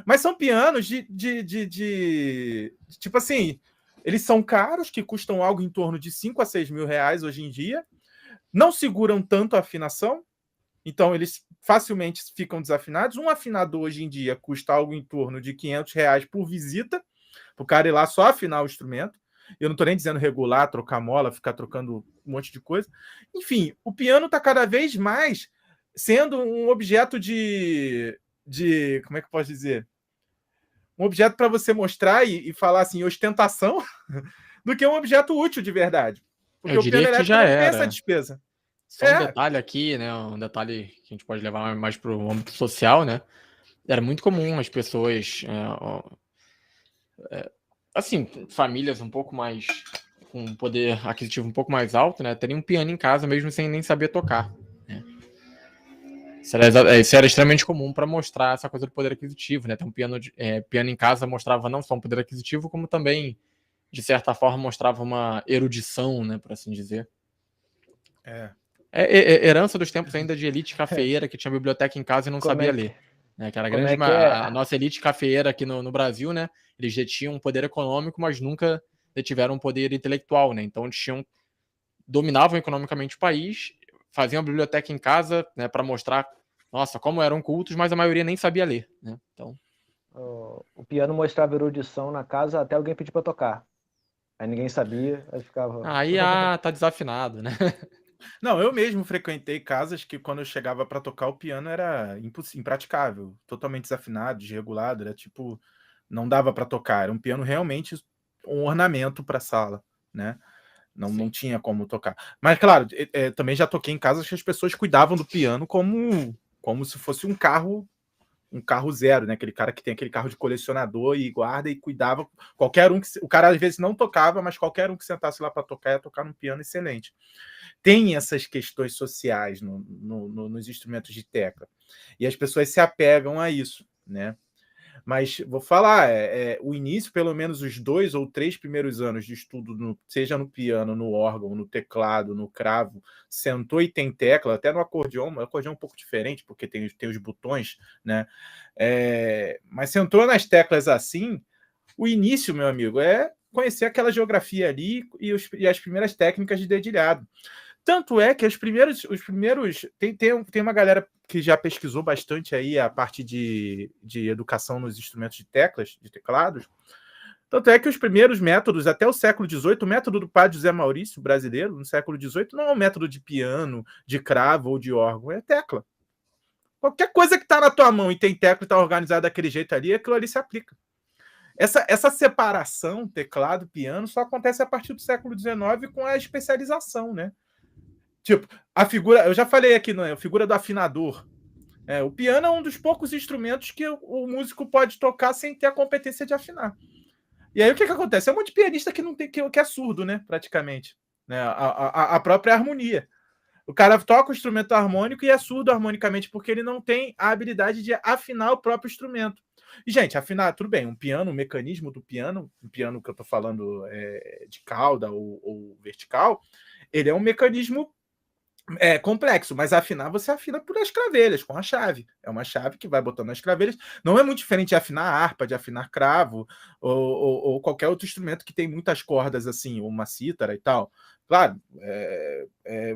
Mas são pianos tipo assim, eles são caros, que custam algo em torno de 5 a 6 mil reais hoje em dia. Não seguram tanto a afinação, então eles facilmente ficam desafinados. Um afinador hoje em dia custa algo em torno de 500 reais por visita, para o cara ir lá só afinar o instrumento. Eu não estou nem dizendo regular, trocar mola, ficar trocando um monte de coisa. Enfim, o piano está cada vez mais sendo um objeto de como é que eu posso dizer? Um objeto para você mostrar e falar assim, ostentação, do que um objeto útil de verdade. Porque Eu o piano diria que elétrico já não tem era. essa despesa. Só um detalhe aqui, né? Um detalhe que a gente pode levar mais para o âmbito social, né? Era muito comum as pessoas, assim, famílias um pouco mais com um poder aquisitivo um pouco mais alto, né? Terem um piano em casa mesmo sem nem saber tocar. Né? Isso era extremamente comum para mostrar essa coisa do poder aquisitivo, né? Ter um piano em casa mostrava não só um poder aquisitivo, como também, de certa forma, mostrava uma erudição, né? Por assim dizer. Herança dos tempos ainda de elite cafeeira que tinha biblioteca em casa e não sabia ler. Né? Que era a nossa elite cafeeira aqui no Brasil, né? Eles já tinham um poder econômico, mas nunca tiveram um poder intelectual, né? Então eles dominavam economicamente o país, faziam a biblioteca em casa, né? Para mostrar, nossa, como eram cultos, mas a maioria nem sabia ler, né? Então o piano mostrava erudição na casa até alguém pedir para tocar. Aí ninguém sabia, aí ficava... Aí tá desafinado, né? Não, eu mesmo frequentei casas que quando eu chegava para tocar o piano era impraticável, totalmente desafinado, desregulado, era tipo, não dava para tocar, era um piano realmente um ornamento para a sala, né? Não tinha como tocar. Mas claro, também já toquei em casas que as pessoas cuidavam do piano como se fosse um carro zero, né? Aquele cara que tem aquele carro de colecionador e guarda e cuidava. Qualquer um o cara às vezes não tocava, mas qualquer um que sentasse lá para tocar ia tocar num piano excelente. Tem essas questões sociais nos instrumentos de tecla. E as pessoas se apegam a isso, né? Mas vou falar, o início, pelo menos os 2 ou 3 primeiros anos de estudo, seja no piano, no órgão, no teclado, no cravo, sentou e tem tecla, até no acordeão, o acordeão é um pouco diferente, porque tem os botões, né? Mas sentou nas teclas assim, o início, meu amigo, é conhecer aquela geografia ali e as primeiras técnicas de dedilhado. Tanto é que os primeiros tem uma galera que já pesquisou bastante aí a parte de educação nos instrumentos de teclas, de teclados. Tanto é que os primeiros métodos, até o século XVIII, o método do padre José Maurício, brasileiro, no século XVIII, não é um método de piano, de cravo ou de órgão, é tecla. Qualquer coisa que está na tua mão e tem tecla e está organizada daquele jeito ali, aquilo ali se aplica. Essa separação, teclado, piano, só acontece a partir do século XIX com a especialização, né? Tipo, a figura, eu já falei aqui, não é? A figura do afinador. O piano é um dos poucos instrumentos que o músico pode tocar sem ter a competência de afinar. E aí o que acontece? É um monte de pianista que não tem, que é surdo, né? Praticamente. Né? A própria harmonia. O cara toca o instrumento harmônico e é surdo harmonicamente porque ele não tem a habilidade de afinar o próprio instrumento. E, gente, afinar, tudo bem, um piano, o mecanismo do piano, um piano que eu tô falando de cauda ou vertical, ele é um mecanismo complexo, mas afinar você afina por as cravelhas, com a chave. É uma chave que vai botando as cravelhas. Não é muito diferente de afinar harpa, de afinar cravo, ou qualquer outro instrumento que tem muitas cordas, assim, ou uma cítara e tal. Claro,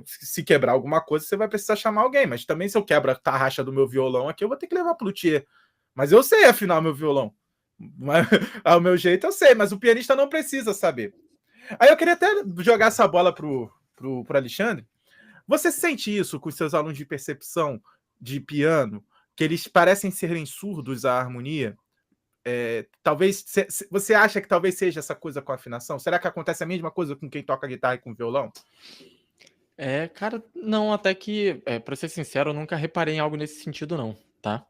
se quebrar alguma coisa, você vai precisar chamar alguém, mas também se eu quebro a tarraxa do meu violão aqui, eu vou ter que levar para o luthier. Mas eu sei afinar o meu violão. Mas, ao meu jeito eu sei, mas o pianista não precisa saber. Aí eu queria até jogar essa bola pro Alexandre. Você sente isso com os seus alunos de percepção de piano, que eles parecem serem surdos à harmonia? Talvez você acha que talvez seja essa coisa com a afinação? Será que acontece a mesma coisa com quem toca guitarra e com violão? Cara, não, até que, para ser sincero, eu nunca reparei em algo nesse sentido, não, tá?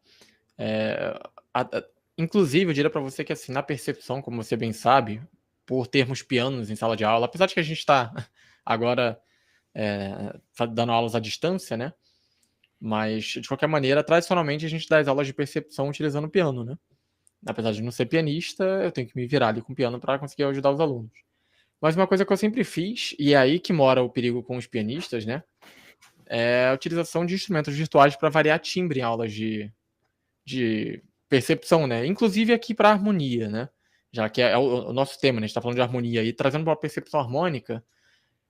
Inclusive, eu diria para você que, assim, na percepção, como você bem sabe, por termos pianos em sala de aula, apesar de que a gente está agora dando aulas à distância, né? Mas, de qualquer maneira, tradicionalmente a gente dá as aulas de percepção utilizando o piano, né? Apesar de não ser pianista, eu tenho que me virar ali com o piano para conseguir ajudar os alunos. Mas uma coisa que eu sempre fiz, e é aí que mora o perigo com os pianistas, né? É a utilização de instrumentos virtuais para variar timbre em aulas de percepção, né? Inclusive aqui para harmonia, né? Já que é o nosso tema, né? A gente está falando de harmonia e trazendo para a percepção harmônica,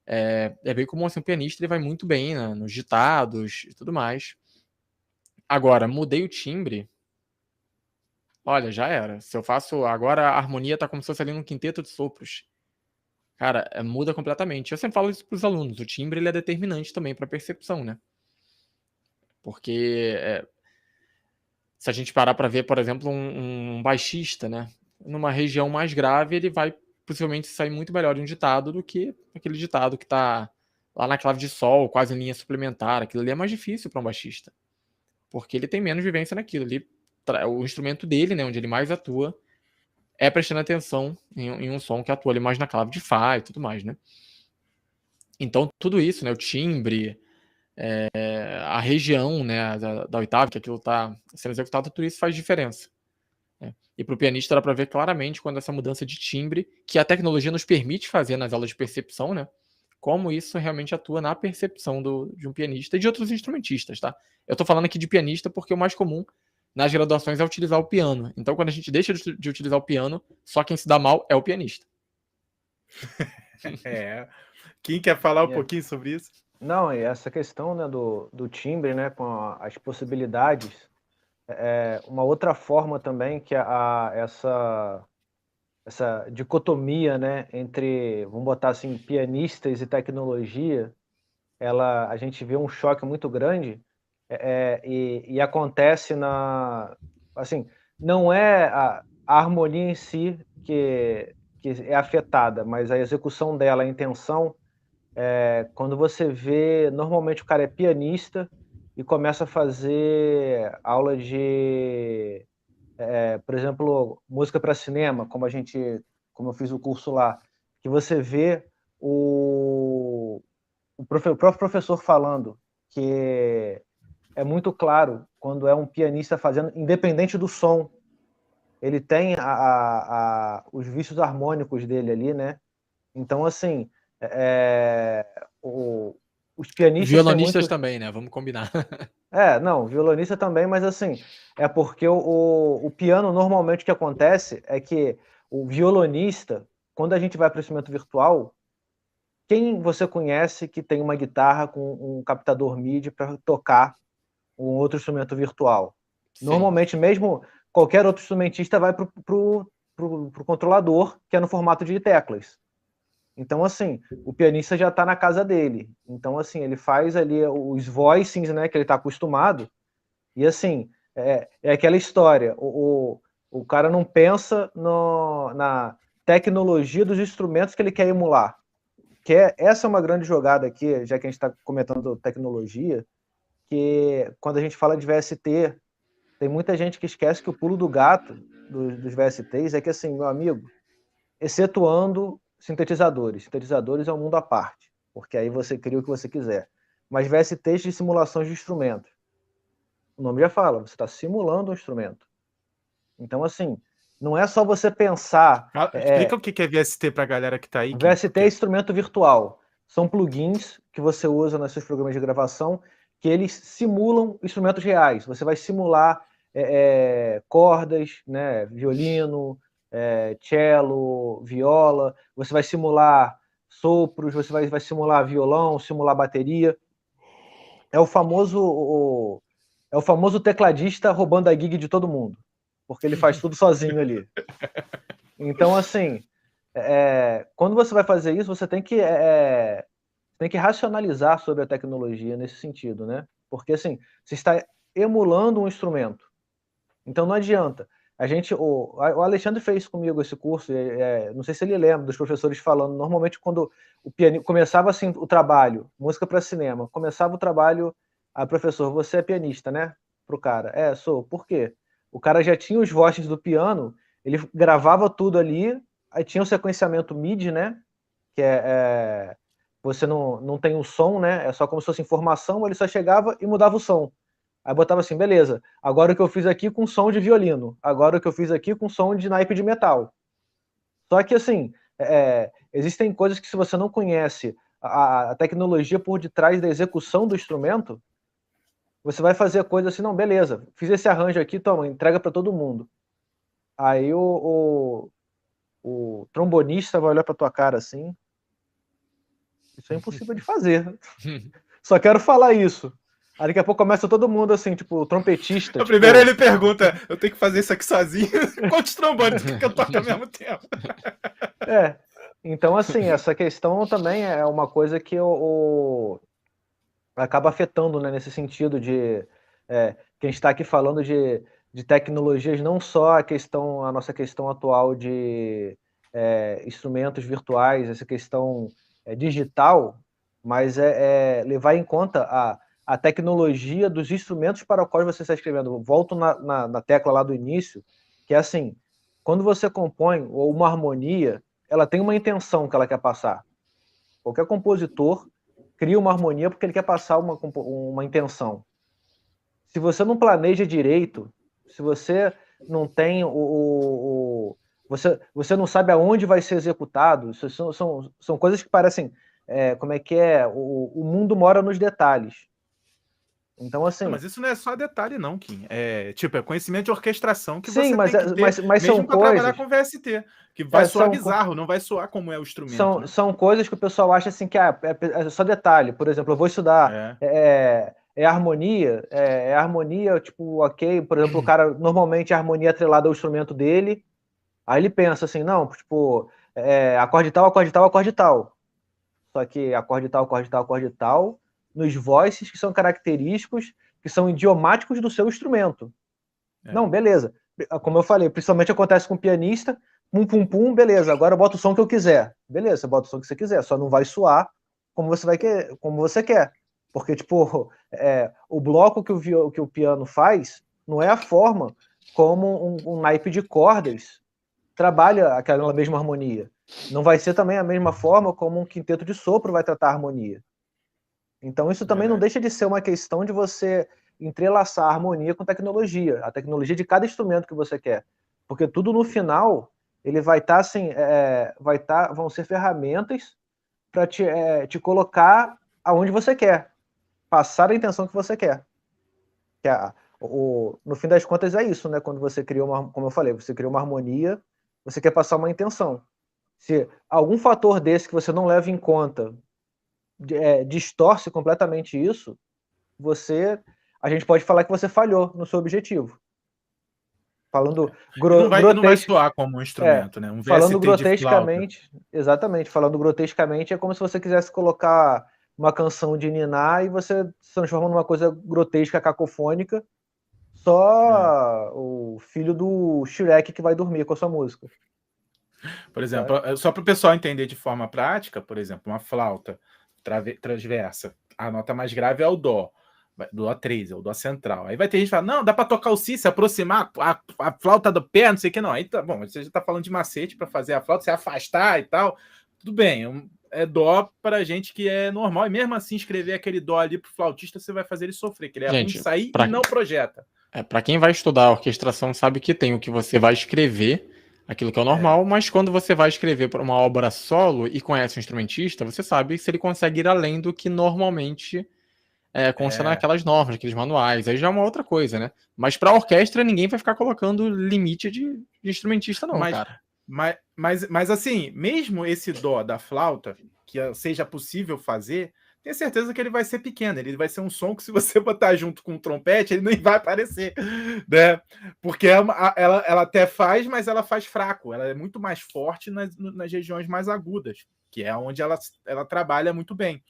é bem comum assim, o pianista ele vai muito bem, né, nos ditados e tudo mais. Agora, mudei o timbre, olha, já era. Se eu faço agora, a harmonia tá como se fosse ali num quinteto de sopros. Cara, muda completamente. Eu sempre falo isso para os alunos. O timbre ele é determinante também para a percepção, né? Porque se a gente parar para ver, por exemplo, um baixista, né? Numa região mais grave, ele vai possivelmente sair muito melhor em um ditado do que aquele ditado que tá lá na clave de sol, quase em linha suplementar. Aquilo ali é mais difícil para um baixista. Porque ele tem menos vivência naquilo. O instrumento dele, né? Onde ele mais atua, é prestando atenção em um som que atua ali mais na clave de Fá e tudo mais, né? Então, tudo isso, né? O timbre, a região, né, da oitava, que aquilo está sendo executado, tudo isso faz diferença. Né? E para o pianista dá para ver claramente quando essa mudança de timbre, que a tecnologia nos permite fazer nas aulas de percepção, né? Como isso realmente atua na percepção de um pianista e de outros instrumentistas, tá? Eu estou falando aqui de pianista porque o mais comum nas graduações é utilizar o piano. Então, quando a gente deixa de utilizar o piano, só quem se dá mal é o pianista. Quem quer falar um pouquinho sobre isso? Não, e essa questão, né, do timbre, né, com as possibilidades, uma outra forma também que essa dicotomia, né, entre, vamos botar assim, pianistas e tecnologia, a gente vê um choque muito grande e acontece assim, não é a harmonia em si que é afetada, mas a execução dela, a intenção, quando você vê, normalmente o cara é pianista e começa a fazer aula de, por exemplo, música para cinema, como eu fiz o curso lá, que você vê o próprio professor falando que é muito claro quando é um pianista fazendo, independente do som, ele tem os vícios harmônicos dele ali, né? Então, assim, os Os pianistas têm violonistas muito. também, né? Vamos combinar. Não, violonista também, mas assim, é porque o piano, normalmente, o que acontece é que o violonista, quando a gente vai para o instrumento virtual, quem você conhece que tem uma guitarra com um captador MIDI para tocar um outro instrumento virtual? Sim. Normalmente, mesmo qualquer outro instrumentista vai para o controlador, que é no formato de teclas. Então, assim, o pianista já está na casa dele. Então, assim, ele faz ali os voicings, né, que ele está acostumado. E, assim, é aquela história. O cara não pensa na tecnologia dos instrumentos que ele quer emular. Essa é uma grande jogada aqui, já que a gente está comentando tecnologia, que quando a gente fala de VST, tem muita gente que esquece que o pulo do gato dos VSTs é que, assim, meu amigo, excetuando sintetizadores. Sintetizadores é um mundo à parte, porque aí você cria o que você quiser. Mas VSTs de simulações de instrumentos. O nome já fala, você está simulando um instrumento. Então, assim, não é só você pensar... Explica o que é VST para a galera que está aí. VST é instrumento virtual. São plugins que você usa nos seus programas de gravação que eles simulam instrumentos reais. Você vai simular cordas, né, violino, cello, viola, você vai simular sopros, você vai simular violão, simular bateria. É o famoso tecladista roubando a gig de todo mundo, porque ele faz tudo sozinho ali. Então, assim, quando você vai fazer isso, você tem que racionalizar sobre a tecnologia nesse sentido, né? Porque, assim, você está emulando um instrumento. Então, não adianta. O Alexandre fez comigo esse curso, não sei se ele lembra dos professores falando, normalmente quando o pianista começava assim o trabalho, música para cinema, começava o trabalho, professor, você é pianista, né? Pro cara, sou. Por quê? O cara já tinha os voices do piano, ele gravava tudo ali, aí tinha o sequenciamento MIDI, né? Que você não tem o som, né? É só como se fosse informação, ele só chegava e mudava o som. Aí botava assim, beleza, agora o que eu fiz aqui com som de violino, agora o que eu fiz aqui com som de naipe de metal. Só que, assim, existem coisas que se você não conhece a tecnologia por detrás da execução do instrumento, você vai fazer a coisa assim, não, beleza, fiz esse arranjo aqui, toma, entrega para todo mundo. Aí o trombonista vai olhar para tua cara assim, isso é impossível de fazer. Só quero falar isso. Aí daqui a pouco começa todo mundo assim, tipo, o trompetista. Primeiro ele pergunta, eu tenho que fazer isso aqui sozinho? Quantos trombones que eu toco ao mesmo tempo? Então, assim, essa questão também é uma coisa que acaba afetando, né, nesse sentido de que a gente está aqui falando de tecnologias, não só a nossa questão atual de instrumentos virtuais, essa questão digital, mas levar em conta a tecnologia dos instrumentos para os quais você está escrevendo. Volto na tecla lá do início, que é assim, quando você compõe uma harmonia, ela tem uma intenção que ela quer passar. Qualquer compositor cria uma harmonia porque ele quer passar uma intenção. Se você não planeja direito, se você não tem você não sabe aonde vai ser executado, são coisas que parecem, como é que é, o mundo mora nos detalhes. Então, assim... Não, mas isso não é só detalhe, não, Kim. É conhecimento de orquestração que sim, você tem que ter, mas mesmo são para trabalhar com VST, que vai soar bizarro, não vai soar como é o instrumento. Né? São coisas que o pessoal acha assim que é só detalhe. Por exemplo, eu vou estudar harmonia, harmonia, tipo, ok, por exemplo, o cara normalmente a harmonia é atrelada ao instrumento dele, aí ele pensa assim, não, tipo, acorde tal, acorde tal, acorde tal. Só que acorde tal, acorde tal, acorde tal, nos voices que são característicos, que são idiomáticos do seu instrumento. Não, beleza. Como eu falei, principalmente acontece com o pianista, pum, pum, pum, beleza, agora eu boto o som que eu quiser. Beleza, você bota o som que você quiser, só não vai soar como você quer. Porque, tipo, o bloco que o piano faz não é a forma como um naipe de cordas trabalha aquela mesma harmonia. Não vai ser também a mesma forma como um quinteto de sopro vai tratar a harmonia. Então, isso também não deixa de ser uma questão de você entrelaçar a harmonia com tecnologia, a tecnologia de cada instrumento que você quer. Porque tudo no final, ele vai estar assim, vão ser ferramentas para te colocar aonde você quer, passar a intenção que você quer. No fim das contas é isso, né? Quando você cria como eu falei, você cria uma harmonia, você quer passar uma intenção. Se algum fator desse que você não leva em conta distorce completamente isso, a gente pode falar que você falhou no seu objetivo. Falando não vai soar como um instrumento, né? Um falando VST de flauta. Exatamente, falando grotescamente, é como se você quisesse colocar uma canção de niná e você se transforma numa coisa grotesca, cacofônica, só o filho do Shrek que vai dormir com a sua música. Por exemplo, só para o pessoal entender de forma prática, por exemplo, uma flauta transversa, a nota mais grave é o dó. Dó 3, é o dó central. Aí vai ter gente que fala, não, dá para tocar o si, se aproximar a flauta do pé, não sei o que, não. Aí tá bom, você já está falando de macete para fazer a flauta, se afastar e tal. Tudo bem, é dó para gente que é normal, e mesmo assim escrever aquele dó ali pro flautista, você vai fazer ele sofrer, que ele é ruim de sair e não projeta. Para quem vai estudar a orquestração, sabe que tem o que você vai escrever, aquilo que é o normal, mas quando você vai escrever para uma obra solo e conhece um instrumentista, você sabe se ele consegue ir além do que normalmente consta naquelas normas, aqueles manuais. Aí já é uma outra coisa, né? Mas para a orquestra, ninguém vai ficar colocando limite de instrumentista, não, cara. Mas assim, mesmo esse dó da flauta, que seja possível fazer, tenho certeza que ele vai ser pequeno, ele vai ser um som que se você botar junto com o trompete, ele nem vai aparecer, né? Porque ela até faz, mas ela faz fraco, ela é muito mais forte nas regiões mais agudas, que é onde ela trabalha muito bem.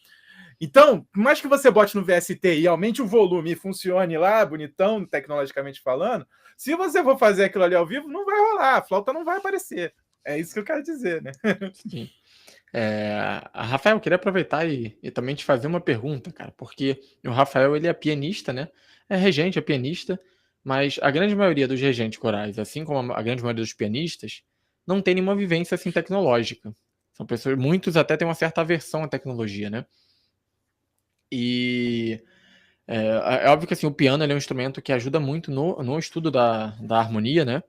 Então, por mais que você bote no VST e aumente o volume e funcione lá, bonitão, tecnologicamente falando, se você for fazer aquilo ali ao vivo, não vai rolar, a flauta não vai aparecer. É isso que eu quero dizer, né? Sim. Rafael, eu queria aproveitar e também te fazer uma pergunta, cara, porque o Rafael, ele é pianista, né? É regente, é pianista, mas a grande maioria dos regentes corais, assim como a grande maioria dos pianistas, não tem nenhuma vivência assim tecnológica. São pessoas, muitos até têm uma certa aversão à tecnologia, né? E é óbvio que assim, o piano ele é um instrumento que ajuda muito no estudo da harmonia, né?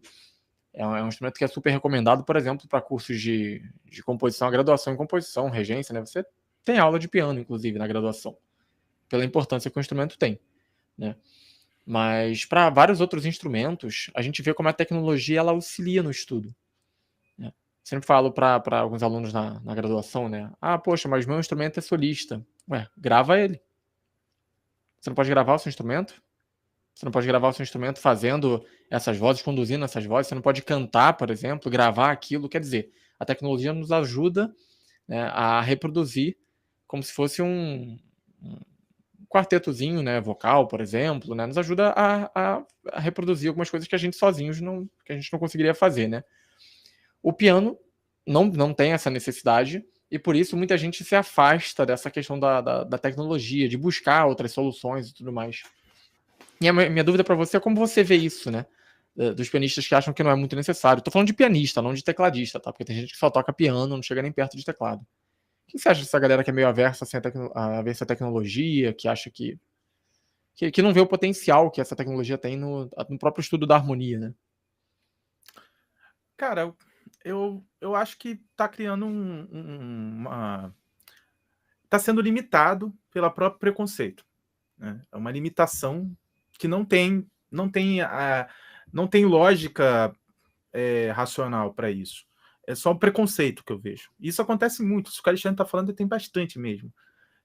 É um instrumento que é super recomendado, por exemplo, para cursos de composição, graduação em composição, regência, né? Você tem aula de piano, inclusive, na graduação, pela importância que o instrumento tem, né? Mas para vários outros instrumentos, a gente vê como a tecnologia ela auxilia no estudo, né? Sempre falo para alguns alunos na graduação, né? Ah, poxa, mas meu instrumento é solista. Ué, grava ele. Você não pode gravar o seu instrumento? Você não pode gravar o seu instrumento fazendo essas vozes, conduzindo essas vozes. Você não pode cantar, por exemplo, gravar aquilo. Quer dizer, a tecnologia nos ajuda, né, a reproduzir como se fosse um quartetozinho, né, vocal, por exemplo, né, nos ajuda a reproduzir algumas coisas que a gente sozinhos não conseguiria fazer, né? O piano não tem essa necessidade e por isso muita gente se afasta dessa questão da tecnologia, de buscar outras soluções e tudo mais. E a minha dúvida para você é como você vê isso, né? Dos pianistas que acham que não é muito necessário. Tô falando de pianista, não de tecladista, tá? Porque tem gente que só toca piano, não chega nem perto de teclado. O que você acha dessa galera que é meio aversa assim, a ver essa tecnologia, que acha que não vê o potencial que essa tecnologia tem no próprio estudo da harmonia, né? Cara, eu acho que tá criando tá sendo limitado pelo próprio preconceito, né? É uma limitação que não tem lógica racional para isso. É só o preconceito que eu vejo. Isso acontece muito. Isso que o Alexandre está falando tem bastante mesmo.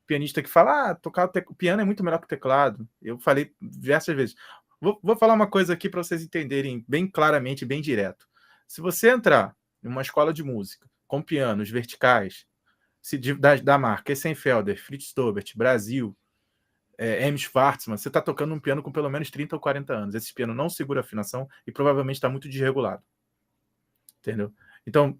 Pianista que fala, tocar o piano é muito melhor que o teclado. Eu falei diversas vezes. Vou falar uma coisa aqui para vocês entenderem bem claramente, bem direto. Se você entrar em uma escola de música com pianos verticais da marca Essenfelder, Fritz Taubert, Brasil, M. Schwartzman, você está tocando um piano com pelo menos 30 ou 40 anos. Esse piano não segura afinação e provavelmente está muito desregulado. Entendeu? Então,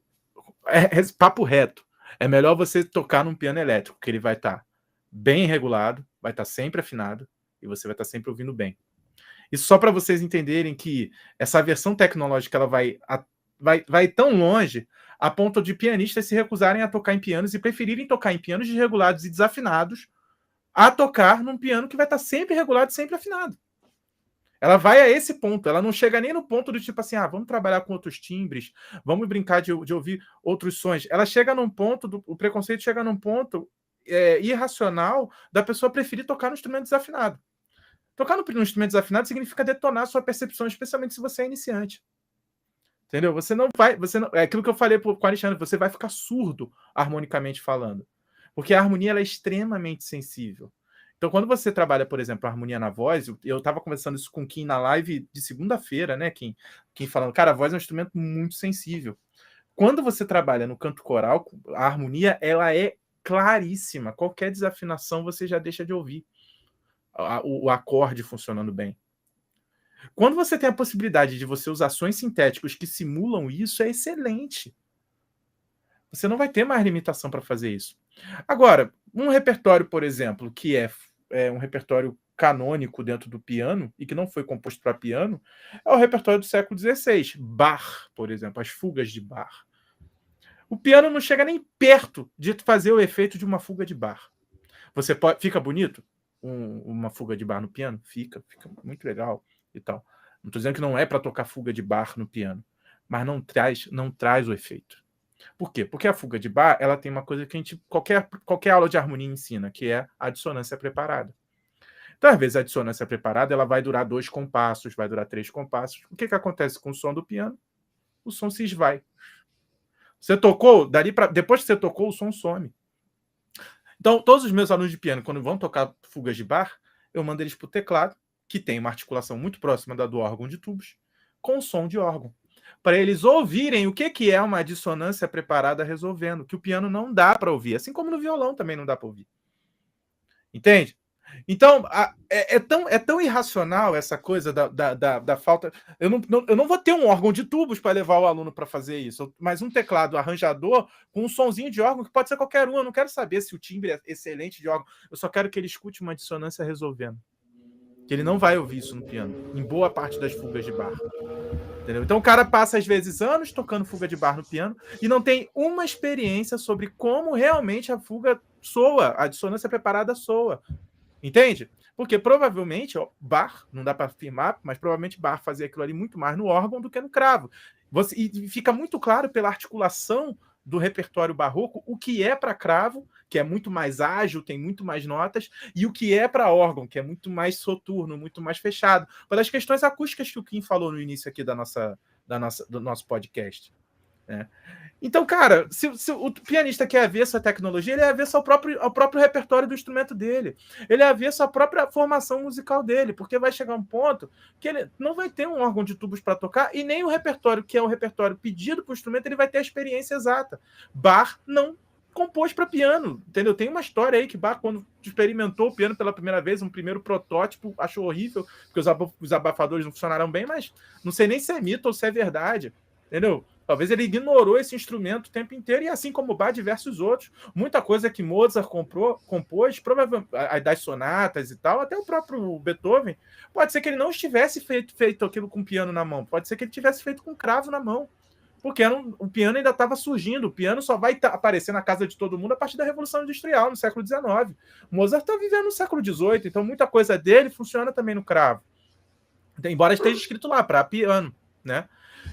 papo reto. É melhor você tocar num piano elétrico, que ele vai estar bem regulado, vai estar sempre afinado e você vai estar sempre ouvindo bem. Isso só para vocês entenderem que essa versão tecnológica ela vai tão longe a ponto de pianistas se recusarem a tocar em pianos e preferirem tocar em pianos desregulados e desafinados a tocar num piano que vai estar sempre regulado e sempre afinado. Ela vai a esse ponto, ela não chega nem no ponto do tipo assim, vamos trabalhar com outros timbres, vamos brincar de ouvir outros sons. Ela chega num ponto, o preconceito chega num ponto irracional da pessoa preferir tocar no instrumento desafinado. Tocar no instrumento desafinado significa detonar a sua percepção, especialmente se você é iniciante. Entendeu? Você não vai... é aquilo que eu falei com o Alexandre, você vai ficar surdo harmonicamente falando. Porque a harmonia ela é extremamente sensível. Então, quando você trabalha, por exemplo, a harmonia na voz, eu estava conversando isso com o Kim na live de segunda-feira, né, Kim falando, cara, a voz é um instrumento muito sensível. Quando você trabalha no canto coral, a harmonia, ela é claríssima. Qualquer desafinação você já deixa de ouvir o acorde funcionando bem. Quando você tem a possibilidade de você usar sons sintéticos que simulam isso, é excelente. Você não vai ter mais limitação para fazer isso. Agora, um repertório, por exemplo, que é um repertório canônico dentro do piano e que não foi composto para piano, é o repertório do século XVI. Bach, por exemplo, as fugas de Bach. O piano não chega nem perto de fazer o efeito de uma fuga de Bach. Fica bonito uma fuga de Bach no piano? Fica muito legal e tal. Não estou dizendo que não é para tocar fuga de Bach no piano, mas não traz o efeito. Por quê? Porque a fuga de Bach, ela tem uma coisa que a gente, qualquer aula de harmonia ensina, que é a dissonância preparada. Então, às vezes, a dissonância preparada ela vai durar 2 compassos, vai durar 3 compassos. O que acontece com o som do piano? O som se esvai. Você tocou, depois que você tocou, o som some. Então, todos os meus alunos de piano, quando vão tocar fugas de Bach, eu mando eles para o teclado, que tem uma articulação muito próxima da do órgão de tubos, com som de órgão. Para eles ouvirem o que é uma dissonância preparada resolvendo, que o piano não dá para ouvir, assim como no violão também não dá para ouvir. Entende? Então, é tão irracional essa coisa da falta... Eu não vou ter um órgão de tubos para levar o aluno para fazer isso, mas um teclado arranjador com um sonzinho de órgão que pode ser qualquer um. Eu não quero saber se o timbre é excelente de órgão, eu só quero que ele escute uma dissonância resolvendo. Que ele não vai ouvir isso no piano, em boa parte das fugas de Bach. Entendeu? Então o cara passa, às vezes, anos tocando fuga de Bach no piano e não tem uma experiência sobre como realmente a fuga soa, a dissonância preparada soa. Entende? Porque provavelmente, Bach, não dá para afirmar, mas provavelmente Bach fazia aquilo ali muito mais no órgão do que no cravo. E fica muito claro pela articulação do repertório barroco o que é para cravo, que é muito mais ágil, tem muito mais notas, e o que é para órgão, que é muito mais soturno, muito mais fechado. Uma das questões acústicas que o Kim falou no início aqui do nosso podcast. Né? Então, cara, se o pianista quer ver essa tecnologia, ele é avesso ao próprio repertório do instrumento dele. Ele é avesso à própria formação musical dele, porque vai chegar um ponto que ele não vai ter um órgão de tubos para tocar e nem o repertório, que é o repertório pedido para o instrumento, ele vai ter a experiência exata. Bach não compôs para piano, entendeu? Tem uma história aí que Bach, quando experimentou o piano pela primeira vez, um primeiro protótipo, achou horrível, porque os abafadores não funcionaram bem, mas não sei nem se é mito ou se é verdade, entendeu? Talvez ele ignorou esse instrumento o tempo inteiro, e assim como Bach, diversos outros. Muita coisa que Mozart compôs, provavelmente das sonatas e tal, até o próprio Beethoven, pode ser que ele não estivesse feito aquilo com piano na mão, pode ser que ele tivesse feito com cravo na mão, porque o piano ainda estava surgindo. O piano só vai aparecer na casa de todo mundo a partir da Revolução Industrial, no século XIX. Mozart está vivendo no século XVIII, então muita coisa dele funciona também no cravo, embora esteja escrito lá, para piano, né?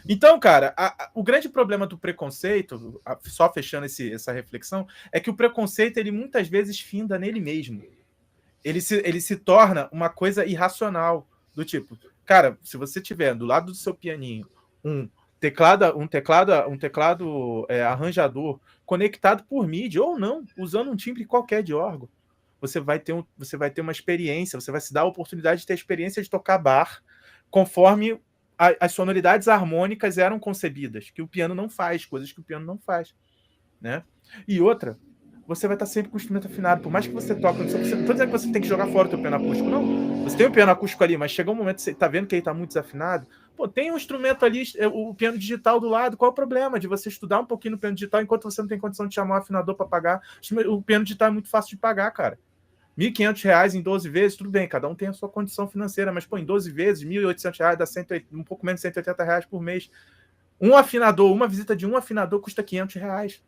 Então, cara, o grande problema do preconceito, só fechando essa reflexão, é que o preconceito, ele muitas vezes finda nele mesmo. Ele se torna uma coisa irracional, do tipo, cara, se você tiver do lado do seu pianinho um teclado arranjador conectado por MIDI, ou não, usando um timbre qualquer de órgão, você vai ter uma experiência, você vai se dar a oportunidade de ter a experiência de tocar Bach conforme as sonoridades harmônicas eram concebidas, que o piano não faz, coisas que o piano não faz, né? E outra, você vai estar sempre com o instrumento afinado. Por mais que você toque, não estou dizendo que você tem que jogar fora o teu piano acústico, não. Você tem o piano acústico ali, mas chega um momento que você está vendo que ele está muito desafinado. Pô, tem um instrumento ali, o piano digital do lado. Qual é o problema de você estudar um pouquinho no piano digital enquanto você não tem condição de chamar um afinador para pagar? O piano digital é muito fácil de pagar, cara. R$1.500 em 12 vezes, tudo bem, cada um tem a sua condição financeira, mas pô, em 12 vezes, R$1.800 dá um pouco menos de R$180 por mês. Um afinador, uma visita de um afinador custa R$500.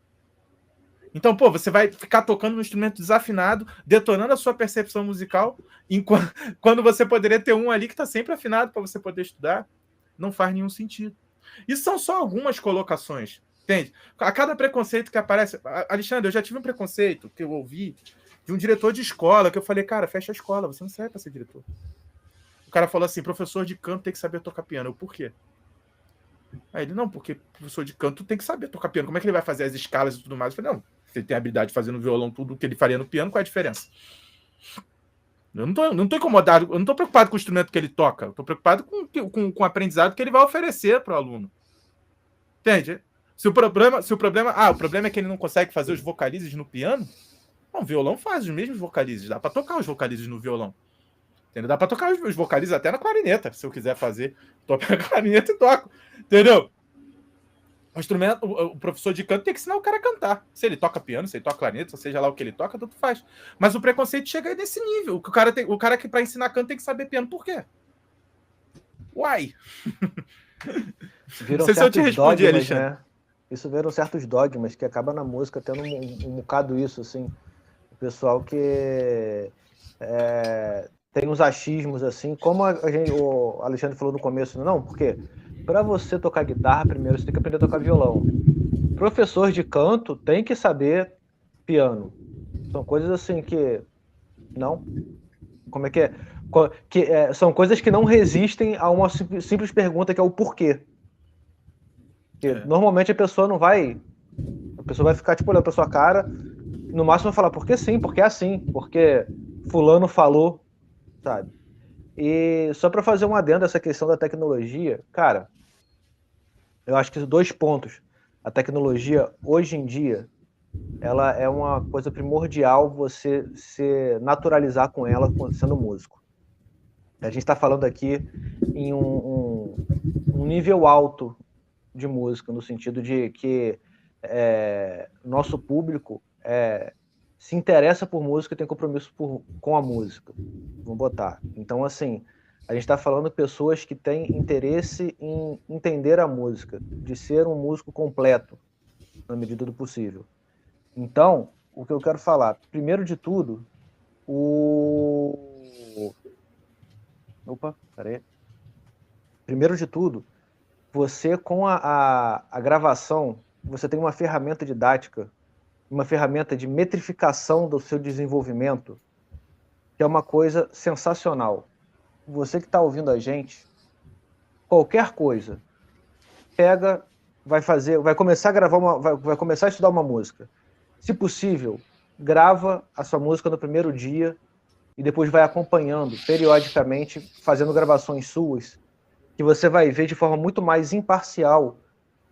Então, pô, você vai ficar tocando um instrumento desafinado, detonando a sua percepção musical, quando você poderia ter um ali que está sempre afinado para você poder estudar. Não faz nenhum sentido. Isso são só algumas colocações, entende? A cada preconceito que aparece... Alexandre, eu já tive um preconceito que eu ouvi de um diretor de escola, que eu falei, cara, fecha a escola, você não serve para ser diretor. O cara falou assim, professor de canto tem que saber tocar piano. Eu, por quê? Aí ele, não, porque professor de canto tem que saber tocar piano. Como é que ele vai fazer as escalas e tudo mais? Eu falei, não, se ele tem a habilidade de fazer no violão tudo o que ele faria no piano, qual é a diferença? Eu não tô incomodado, eu não estou preocupado com o instrumento que ele toca, eu estou preocupado com o aprendizado que ele vai oferecer para o aluno. Entende? O problema é que ele não consegue fazer os vocalizes no piano, não, o violão faz os mesmos vocalizes, dá para tocar os vocalizes no violão. Entendeu? Dá para tocar os vocalizes até na clarineta, se eu quiser fazer. Toco a clarineta e toco. Entendeu? O professor de canto tem que ensinar o cara a cantar. Se ele toca piano, se ele toca clarineta, seja lá o que ele toca, tudo faz. Mas o preconceito chega aí nesse nível. O cara que para ensinar canto tem que saber piano. Por quê? Uai! Não sei se eu te respondi, dogmas, Alexandre. Né? Isso viram certos dogmas que acaba na música tendo um bocado isso, assim. O pessoal que tem uns achismos, assim, como o Alexandre falou no começo, não, porque para você tocar guitarra, primeiro você tem que aprender a tocar violão. Professor de canto tem que saber piano. São coisas assim que... Não? Como é que é? São coisas que não resistem a uma simples pergunta, que é o porquê. Porque normalmente a pessoa não vai... A pessoa vai ficar, tipo, olhando pra sua cara, no máximo vai falar, porque sim, porque é assim, porque fulano falou, sabe? E só para fazer um adendo a essa questão da tecnologia, cara, eu acho que 2 pontos. A tecnologia, hoje em dia, ela é uma coisa primordial você se naturalizar com ela sendo músico. A gente está falando aqui em um nível alto de música, no sentido de que nosso público se interessa por música e tem compromisso com a música. Vamos botar. Então, assim, a gente está falando de pessoas que têm interesse em entender a música, de ser um músico completo, na medida do possível. Então, o que eu quero falar, primeiro de tudo, Primeiro de tudo, você com a gravação, você tem uma ferramenta didática, uma ferramenta de metrificação do seu desenvolvimento, que é uma coisa sensacional. Você que está ouvindo a gente, qualquer coisa, pega, vai começar a gravar vai começar a estudar uma música. Se possível, grava a sua música no primeiro dia e depois vai acompanhando periodicamente, fazendo gravações suas, que você vai ver de forma muito mais imparcial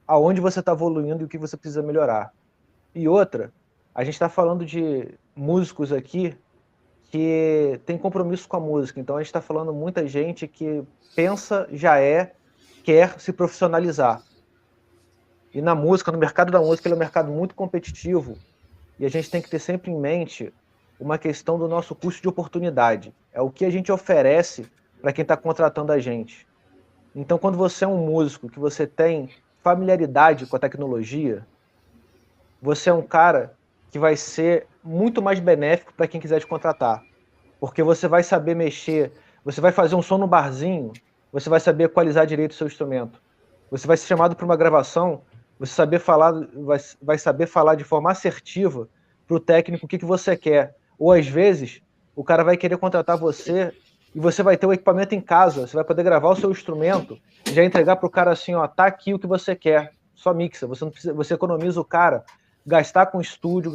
aonde você está evoluindo e o que você precisa melhorar. E outra, a gente está falando de músicos aqui que tem compromisso com a música, então a gente está falando muita gente que pensa, quer se profissionalizar. E na música, no mercado da música, ele é um mercado muito competitivo, e a gente tem que ter sempre em mente uma questão do nosso custo de oportunidade. É o que a gente oferece para quem está contratando a gente. Então, quando você é um músico, que você tem familiaridade com a tecnologia, você é um cara que vai ser muito mais benéfico para quem quiser te contratar. Porque você vai saber mexer, você vai fazer um som no barzinho, você vai saber equalizar direito o seu instrumento. Você vai ser chamado para uma gravação, você vai saber falar de forma assertiva para o técnico o que você quer. Ou, às vezes, o cara vai querer contratar você e você vai ter o equipamento em casa, você vai poder gravar o seu instrumento e já entregar para o cara assim, ó, tá aqui o que você quer, só mixa. Você não precisa, você economiza o cara gastar com estúdio,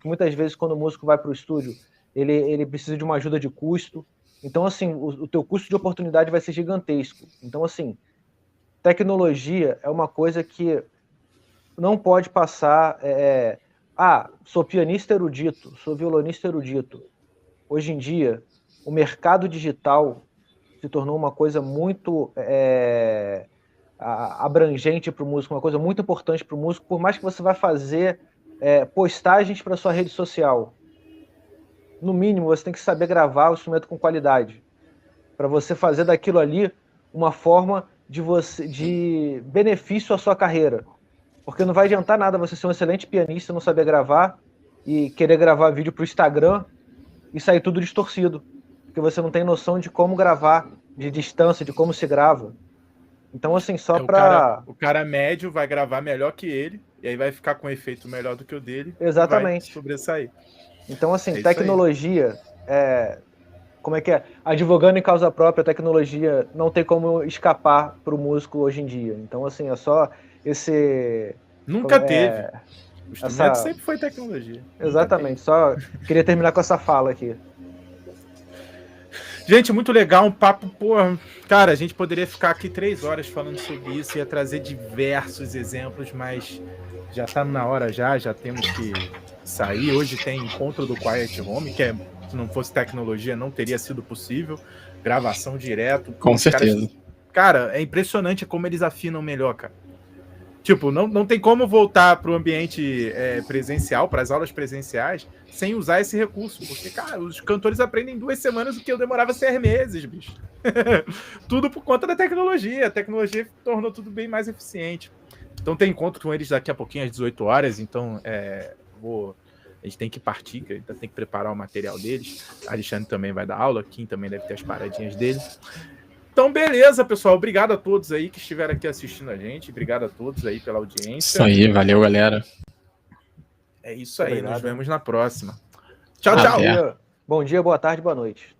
muitas vezes quando o músico vai para o estúdio, ele precisa de uma ajuda de custo. Então, assim, o teu custo de oportunidade vai ser gigantesco. Então, assim, tecnologia é uma coisa que não pode passar sou pianista erudito, sou violonista erudito. Hoje em dia, o mercado digital se tornou uma coisa muito abrangente para o músico, uma coisa muito importante para o músico, por mais que você vá fazer postagens para sua rede social. No mínimo, você tem que saber gravar o instrumento com qualidade, para você fazer daquilo ali uma forma de benefício à sua carreira. Porque não vai adiantar nada você ser um excelente pianista, não saber gravar e querer gravar vídeo para o Instagram e sair tudo distorcido. Porque você não tem noção de como gravar, de distância, de como se grava. Então, assim, só para... O cara médio vai gravar melhor que ele, e aí vai ficar com um efeito melhor do que o dele. Exatamente. E vai sobressair. Então, assim, tecnologia... como é que é? Advogando em causa própria, a tecnologia não tem como escapar para o músico hoje em dia. Então, assim, é só esse... Nunca teve. O instrumento sempre foi tecnologia. Exatamente. Só queria terminar com essa fala aqui. Gente, muito legal, um papo, porra. Cara, a gente poderia ficar aqui 3 horas falando sobre isso, ia trazer diversos exemplos, mas já tá na hora já temos que sair. Hoje tem encontro do Quiet Home, que se não fosse tecnologia não teria sido possível. Gravação direto. Com certeza. Cara, é impressionante como eles afinam melhor, cara. Tipo, não tem como voltar para o ambiente presencial, para as aulas presenciais, sem usar esse recurso. Porque, cara, os cantores aprendem 2 semanas o que eu demorava 6 meses, bicho. Tudo por conta da tecnologia. A tecnologia tornou tudo bem mais eficiente. Então tem encontro com eles daqui a pouquinho, às 18 horas. Então, a gente tem que partir, que ainda tem que preparar o material deles. A Alexandre também vai dar aula, Kim também deve ter as paradinhas dele. Então, beleza, pessoal. Obrigado a todos aí que estiveram aqui assistindo a gente. Obrigado a todos aí pela audiência. Isso aí, valeu, galera. É isso aí, nos vemos na próxima. Tchau, tchau. Bom dia, boa tarde, boa noite.